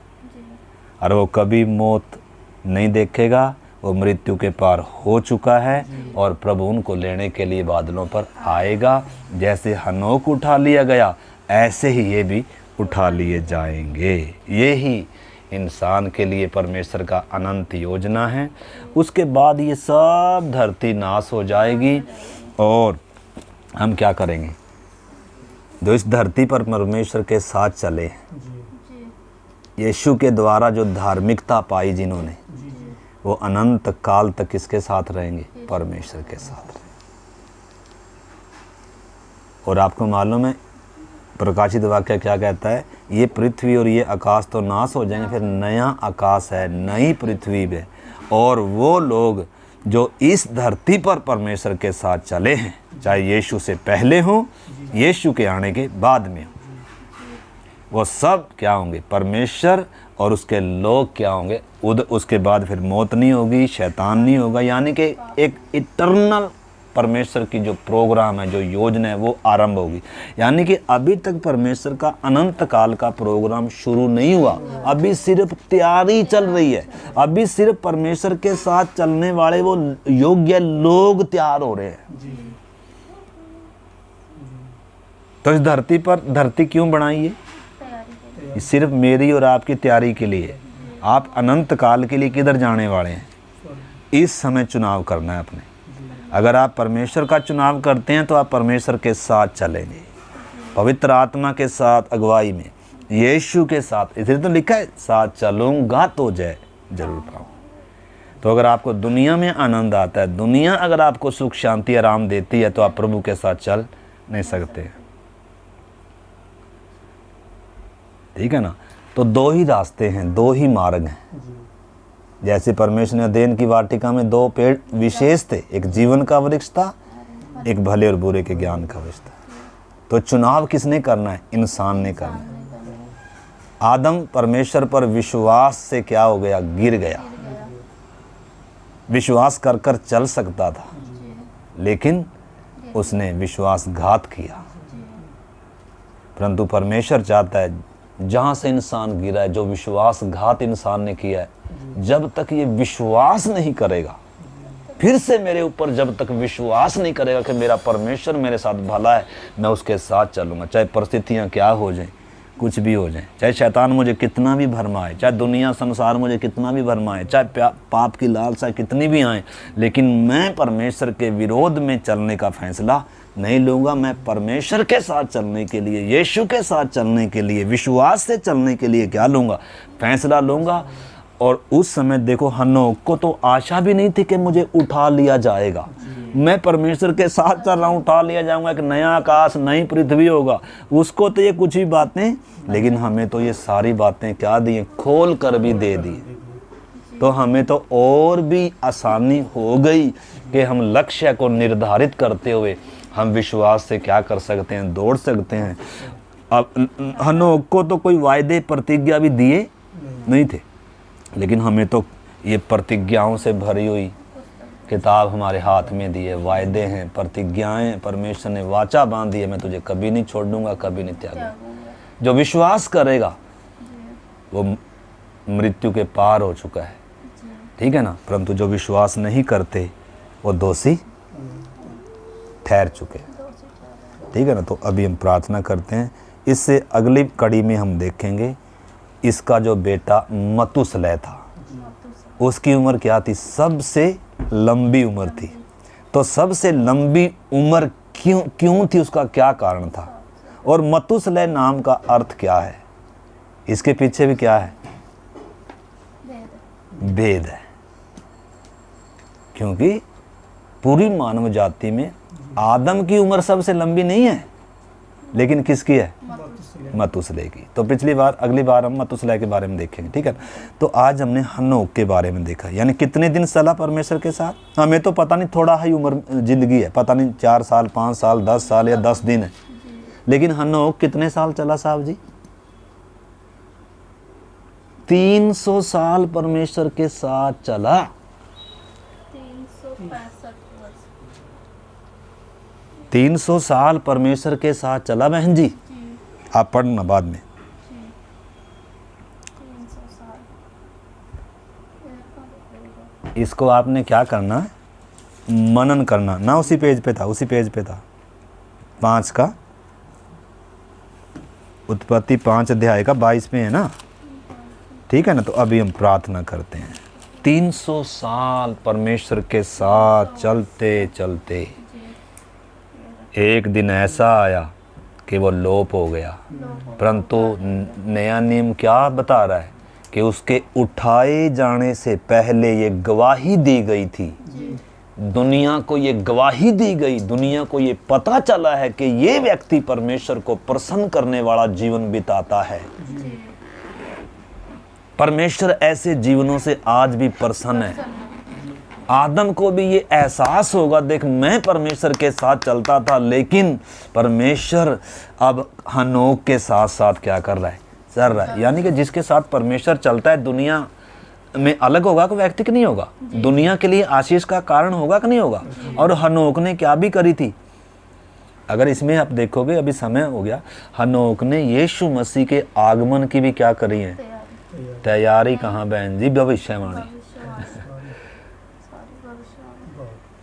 [SPEAKER 1] और वो कभी मौत नहीं देखेगा, वो मृत्यु के पार हो चुका है और प्रभु उनको लेने के लिए बादलों पर आएगा। जैसे हनोक उठा लिया गया ऐसे ही ये भी उठा लिए जाएंगे। ये ही इंसान के लिए परमेश्वर का अनंत योजना है। उसके बाद ये सब धरती नाश हो जाएगी और हम क्या करेंगे, जो इस धरती पर परमेश्वर के साथ चले, यीशु के द्वारा जो धार्मिकता पाई जिन्होंने, वो अनंत काल तक किसके साथ रहेंगे, परमेश्वर के साथ रहेंगे। और आपको मालूम है प्रकाशित वाक्य क्या कहता है, ये पृथ्वी और ये आकाश तो नाश हो जाएंगे, फिर नया आकाश है, नई पृथ्वी है, और वो लोग जो इस धरती पर परमेश्वर के साथ चले हैं, चाहे यीशु से पहले हो, यीशु के आने के बाद में हो, वो सब क्या होंगे, परमेश्वर और उसके लोग क्या होंगे। उसके बाद फिर मौत नहीं होगी, शैतान नहीं होगा, यानी कि एक इटर्नल परमेश्वर की जो प्रोग्राम है, जो योजना है, वो आरंभ होगी। यानी कि अभी तक परमेश्वर का अनंत काल का प्रोग्राम शुरू नहीं हुआ, अभी सिर्फ तैयारी चल रही है। अभी सिर्फ परमेश्वर के साथ चलने वाले वो योग्य लोग तैयार हो रहे हैं। तो इस धरती पर, धरती क्यों बनाई है, सिर्फ मेरी और आपकी तैयारी के लिए। आप अनंत काल के लिए किधर जाने वाले हैं, इस समय चुनाव करना है अपने। अगर आप परमेश्वर का चुनाव करते हैं तो आप परमेश्वर के साथ चलेंगे, पवित्र आत्मा के साथ अगुवाई में, यीशु के साथ। इसलिए तो लिखा है, साथ चलूँगा तो जय जरूर पाऊँ। तो अगर आपको दुनिया में आनंद आता है, दुनिया अगर आपको सुख शांति आराम देती है, तो आप प्रभु के साथ चल नहीं सकते। ठीक है ना। तो दो ही रास्ते हैं, दो ही मार्ग हैं। जैसे परमेश्वर ने अदेन की वाटिका में दो पेड़ विशेष थे, एक जीवन का वृक्ष था, एक भले और बुरे के ज्ञान का वृक्ष था। तो चुनाव किसने करना है, इंसान ने करना है। आदम परमेश्वर पर विश्वास से क्या हो गया, गिर गया। विश्वास कर कर चल सकता था, लेकिन उसने विश्वासघात किया। परंतु परमेश्वर चाहता है, जहाँ से इंसान गिरा है, जो विश्वासघात इंसान ने किया है, जब तक ये विश्वास नहीं करेगा, फिर से मेरे ऊपर जब तक विश्वास नहीं करेगा कि मेरा परमेश्वर मेरे साथ भला है, मैं उसके साथ चलूँगा। चाहे परिस्थितियाँ क्या हो जाएं, कुछ भी हो जाए, चाहे शैतान मुझे कितना भी भरमाए, चाहे दुनिया संसार मुझे कितना भी भरमाए, चाहे पाप की लालसा कितनी भी आए, लेकिन मैं परमेश्वर के विरोध में चलने का फैसला नहीं लूँगा। मैं परमेश्वर के साथ चलने के लिए, यीशु के साथ चलने के लिए, विश्वास से चलने के लिए क्या लूँगा, फैसला लूँगा। और उस समय देखो, हनोक को तो आशा भी नहीं थी कि मुझे उठा लिया जाएगा। मैं परमेश्वर के साथ चल रहा हूँ, उठा लिया जाऊँगा, एक नया आकाश, नई पृथ्वी होगा। उसको तो ये कुछ ही बातें, लेकिन हमें तो ये सारी बातें क्या दी, खोल कर भी दे दी। तो हमें तो और भी आसानी हो गई कि हम लक्ष्य को निर्धारित करते हुए हम विश्वास से क्या कर सकते हैं, दौड़ सकते हैं। अब हनोक को तो कोई वायदे प्रतिज्ञा भी दिए नहीं थे, लेकिन हमें तो ये प्रतिज्ञाओं से भरी हुई किताब हमारे हाथ में दी है। वायदे हैं, प्रतिज्ञाएं, परमेश्वर ने वाचा बांधी है, मैं तुझे कभी नहीं छोड़ दूंगा, कभी नहीं त्यागूंगा। जो विश्वास करेगा वो मृत्यु के पार हो चुका है, ठीक है ना। परंतु जो विश्वास नहीं करते वो दोषी ठहर चुके, ठीक है ना। तो अभी हम प्रार्थना करते हैं। इससे अगली कड़ी में हम देखेंगे, इसका जो बेटा मतुसलह था, उसकी उम्र क्या थी, सबसे लंबी उम्र थी। तो सबसे लंबी उम्र क्यों थी, उसका क्या कारण था, और मतुसलह नाम का अर्थ क्या है, इसके पीछे भी क्या है, भेद है। क्योंकि पूरी मानव जाति में आदम की उम्र सबसे लंबी नहीं है, लेकिन किसकी है, मतुसलह की। तो अगली बार हम मतुसलह के बारे में देखेंगे, ठीक है। तो आज हमने हनोक के बारे में देखा, यानी कितने दिन चला परमेश्वर के साथ। हमें तो पता नहीं, थोड़ा ही उम्र जिंदगी है, पता नहीं 4 साल, 5 साल, 10 साल या 10 दिन है, लेकिन हनोक कितने साल चला साहब जी? 300 साल परमेश्वर के साथ चला।
[SPEAKER 2] 365 वर्ष।
[SPEAKER 1] 300 साल परमेश्वर के साथ चला बहन जी।
[SPEAKER 2] जी
[SPEAKER 1] आप पढ़ना बाद में।
[SPEAKER 2] जी 300 साल। ये कहाँ लिखेगा?
[SPEAKER 1] इसको आपने क्या करना, मनन करना ना। उसी पेज पे था, उसी पेज पे था 5 का, उत्पत्ति 5 अध्याय का 22 में है ना, ठीक है ना। तो अभी हम प्रार्थना करते हैं। 300 साल परमेश्वर के साथ चलते चलते एक दिन ऐसा आया कि वो लोप हो गया। परंतु नया नियम क्या बता रहा है कि उसके उठाए जाने से पहले ये गवाही दी गई थी, दुनिया को ये गवाही दी गई, दुनिया को ये पता चला है कि ये व्यक्ति परमेश्वर को प्रसन्न करने वाला जीवन बिताता है। परमेश्वर ऐसे जीवनों से आज भी प्रसन्न है। आदम को भी ये एहसास होगा, देख मैं परमेश्वर के साथ चलता था, लेकिन परमेश्वर अब हनोक के साथ साथ क्या कर रहा है, चल रहा है। यानी कि जिसके साथ परमेश्वर चलता है दुनिया में अलग होगा कि व्यक्ति नहीं होगा, दुनिया के लिए आशीष का कारण होगा कि नहीं होगा। और हनोक ने क्या भी करी थी, अगर इसमें आप देखोगे, अभी समय हो गया, हनोक ने यीशु मसीह के आगमन की भी क्या करी है, तैयारी। कहाँ बहन जी? भविष्यवाणी।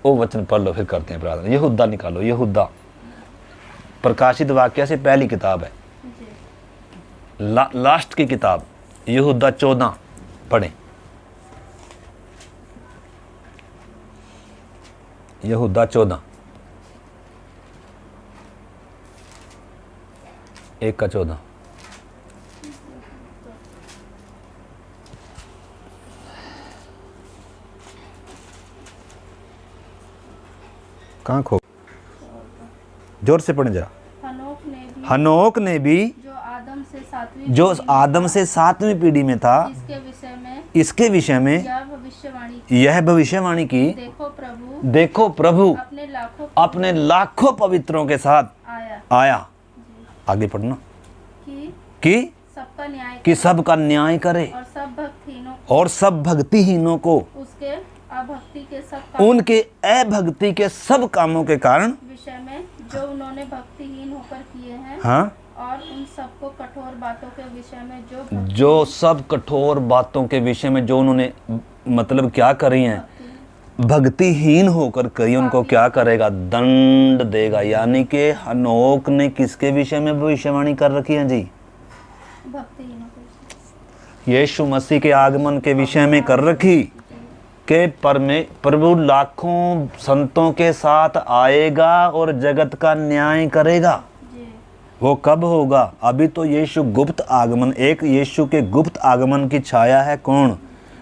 [SPEAKER 1] वो वचन पढ़ लो, फिर करते हैं प्रार्थना। यहूदा निकालो, यहूदा प्रकाशित वाक्य से पहली किताब है, लास्ट की किताब, यहूदा 14 पढ़ें। यहूदा 14 1 का 14। कहाँ खो, जोर से पढ़े जरा। हनोक ने भी
[SPEAKER 2] जो आदम से सातवीं
[SPEAKER 1] पीढ़ी में था, इसके विषय में यह भविष्यवाणी की, देखो प्रभु अपने लाखों पवित्रों के साथ आया। आगे पढ़ना। कि सबका न्याय करे और सब भक्तिहीनों को उनके अभक्ति के सब कामों के कारण
[SPEAKER 2] विषय में जो उन्होंने भक्तिहीन होकर किए हैं।
[SPEAKER 1] हाँ,
[SPEAKER 2] और उन सबको कठोर बातों के विषय में
[SPEAKER 1] जो सब कठोर बातों के विषय में जो उन्होंने मतलब क्या करी हैं, भक्तिहीन होकर करी, उनको क्या करेगा, दंड देगा। यानी कि हनोक ने किसके विषय में भविष्यवाणी कर रखी है जी?
[SPEAKER 2] भक्तिहीनों
[SPEAKER 1] यीशु मसीह के आगमन के विषय में कर रखी कि प्रभु लाखों संतों के साथ आएगा और जगत का न्याय करेगा। वो कब होगा? अभी तो यीशु गुप्त आगमन, एक यीशु के गुप्त आगमन की छाया है कौन?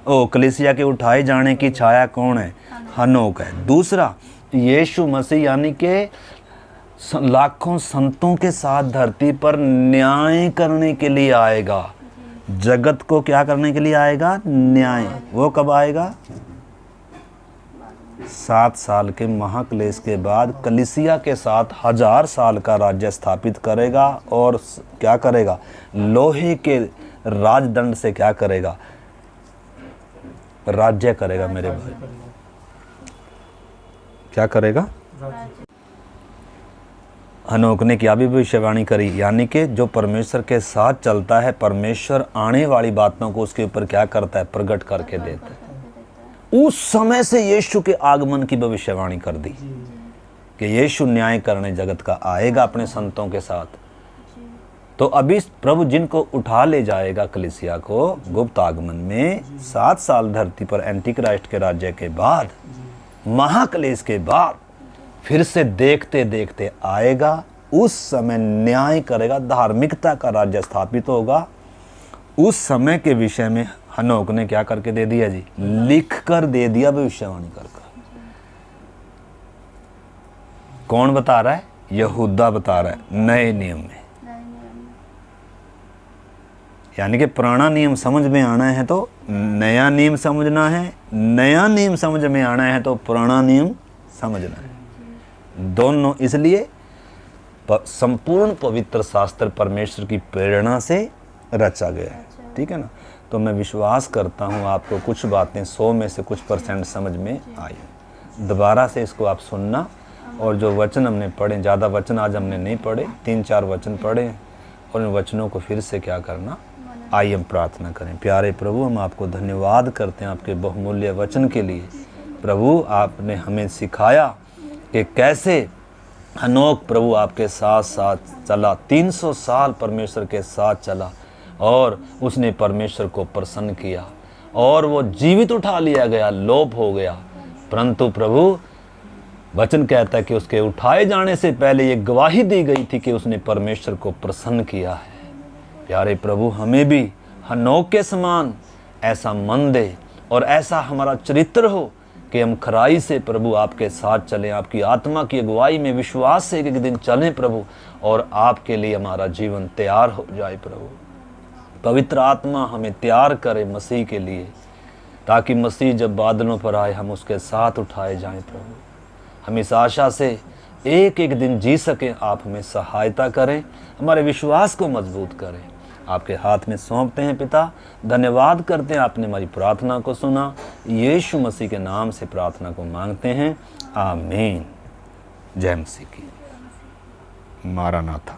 [SPEAKER 1] ओ कलीसिया के उठाए जाने की छाया कौन है? हनोक है। दूसरा, यीशु मसीह यानी कि लाखों संतों के साथ धरती पर न्याय करने के लिए आएगा। जगत को क्या करने के लिए आएगा? न्याय। वो कब आएगा? 7 साल के महाक्लेश के बाद कलीसिया के साथ 1000 साल का राज्य स्थापित करेगा। और क्या करेगा? लोहे के राजदंड से क्या करेगा? राज्य करेगा। मेरे भाई, क्या करेगा? हनोक ने क्या भी भविष्यवाणी करी, यानी कि जो परमेश्वर के साथ चलता है, परमेश्वर आने वाली बातों को उसके ऊपर क्या करता है? प्रकट करके देता है। उस समय से यीशु के आगमन की भविष्यवाणी कर दी कि यीशु न्याय करने जगत का आएगा अपने संतों के साथ। तो अभी प्रभु जिनको उठा ले जाएगा कलीसिया को गुप्त आगमन में, 7 साल धरती पर एंटीक्राइस्ट के राज्य के बाद, महाक्लेश के बाद फिर से देखते देखते आएगा। उस समय न्याय करेगा, धार्मिकता का राज्य स्थापित होगा। उस समय के विषय में हनोक ने क्या करके दे दिया जी? लिख कर दे दिया भविष्यवाणी कर। कौन बता रहा है? यहूदा बता रहा है नए नियम में। यानी कि पुराना नियम समझ में आना है तो नया नियम समझना है, नया नियम समझ में आना है तो पुराना नियम समझना है। दोनों। इसलिए संपूर्ण पवित्र शास्त्र परमेश्वर की प्रेरणा से रचा गया है। ठीक है ना। तो मैं विश्वास करता हूँ आपको कुछ बातें 100 में से कुछ % समझ में आई। दोबारा से इसको आप सुनना, और जो वचन हमने पढ़े, ज़्यादा वचन आज हमने नहीं पढ़े, 3-4 वचन पढ़े, और इन वचनों को फिर से क्या करना। आइए हम प्रार्थना करें। प्यारे प्रभु, हम आपको धन्यवाद करते हैं आपके बहुमूल्य वचन के लिए। प्रभु, आपने हमें सिखाया कि कैसे हनोक प्रभु आपके साथ साथ चला, 300 साल परमेश्वर के साथ चला, और उसने परमेश्वर को प्रसन्न किया, और वो जीवित उठा लिया गया, लोप हो गया। परंतु प्रभु, वचन कहता है कि उसके उठाए जाने से पहले ये गवाही दी गई थी कि उसने परमेश्वर को प्रसन्न किया है। प्यारे प्रभु, हमें भी हनोक के समान ऐसा मन दे, और ऐसा हमारा चरित्र हो कि हम खराई से प्रभु आपके साथ चलें, आपकी आत्मा की अगुवाई में विश्वास से एक दिन चलें प्रभु, और आपके लिए हमारा जीवन तैयार हो जाए प्रभु। पवित्र आत्मा हमें तैयार करे मसीह के लिए, ताकि मसीह जब बादलों पर आए हम उसके साथ उठाए जाएं प्रभु। हम इस आशा से एक एक दिन जी सकें। आप हमें सहायता करें, हमारे विश्वास को मजबूत करें। आपके हाथ में सौंपते हैं पिता। धन्यवाद करते हैं, आपने हमारी प्रार्थना को सुना। यीशु मसीह के नाम से प्रार्थना को मांगते हैं, आमीन। जय मसीह की। मारानाथा।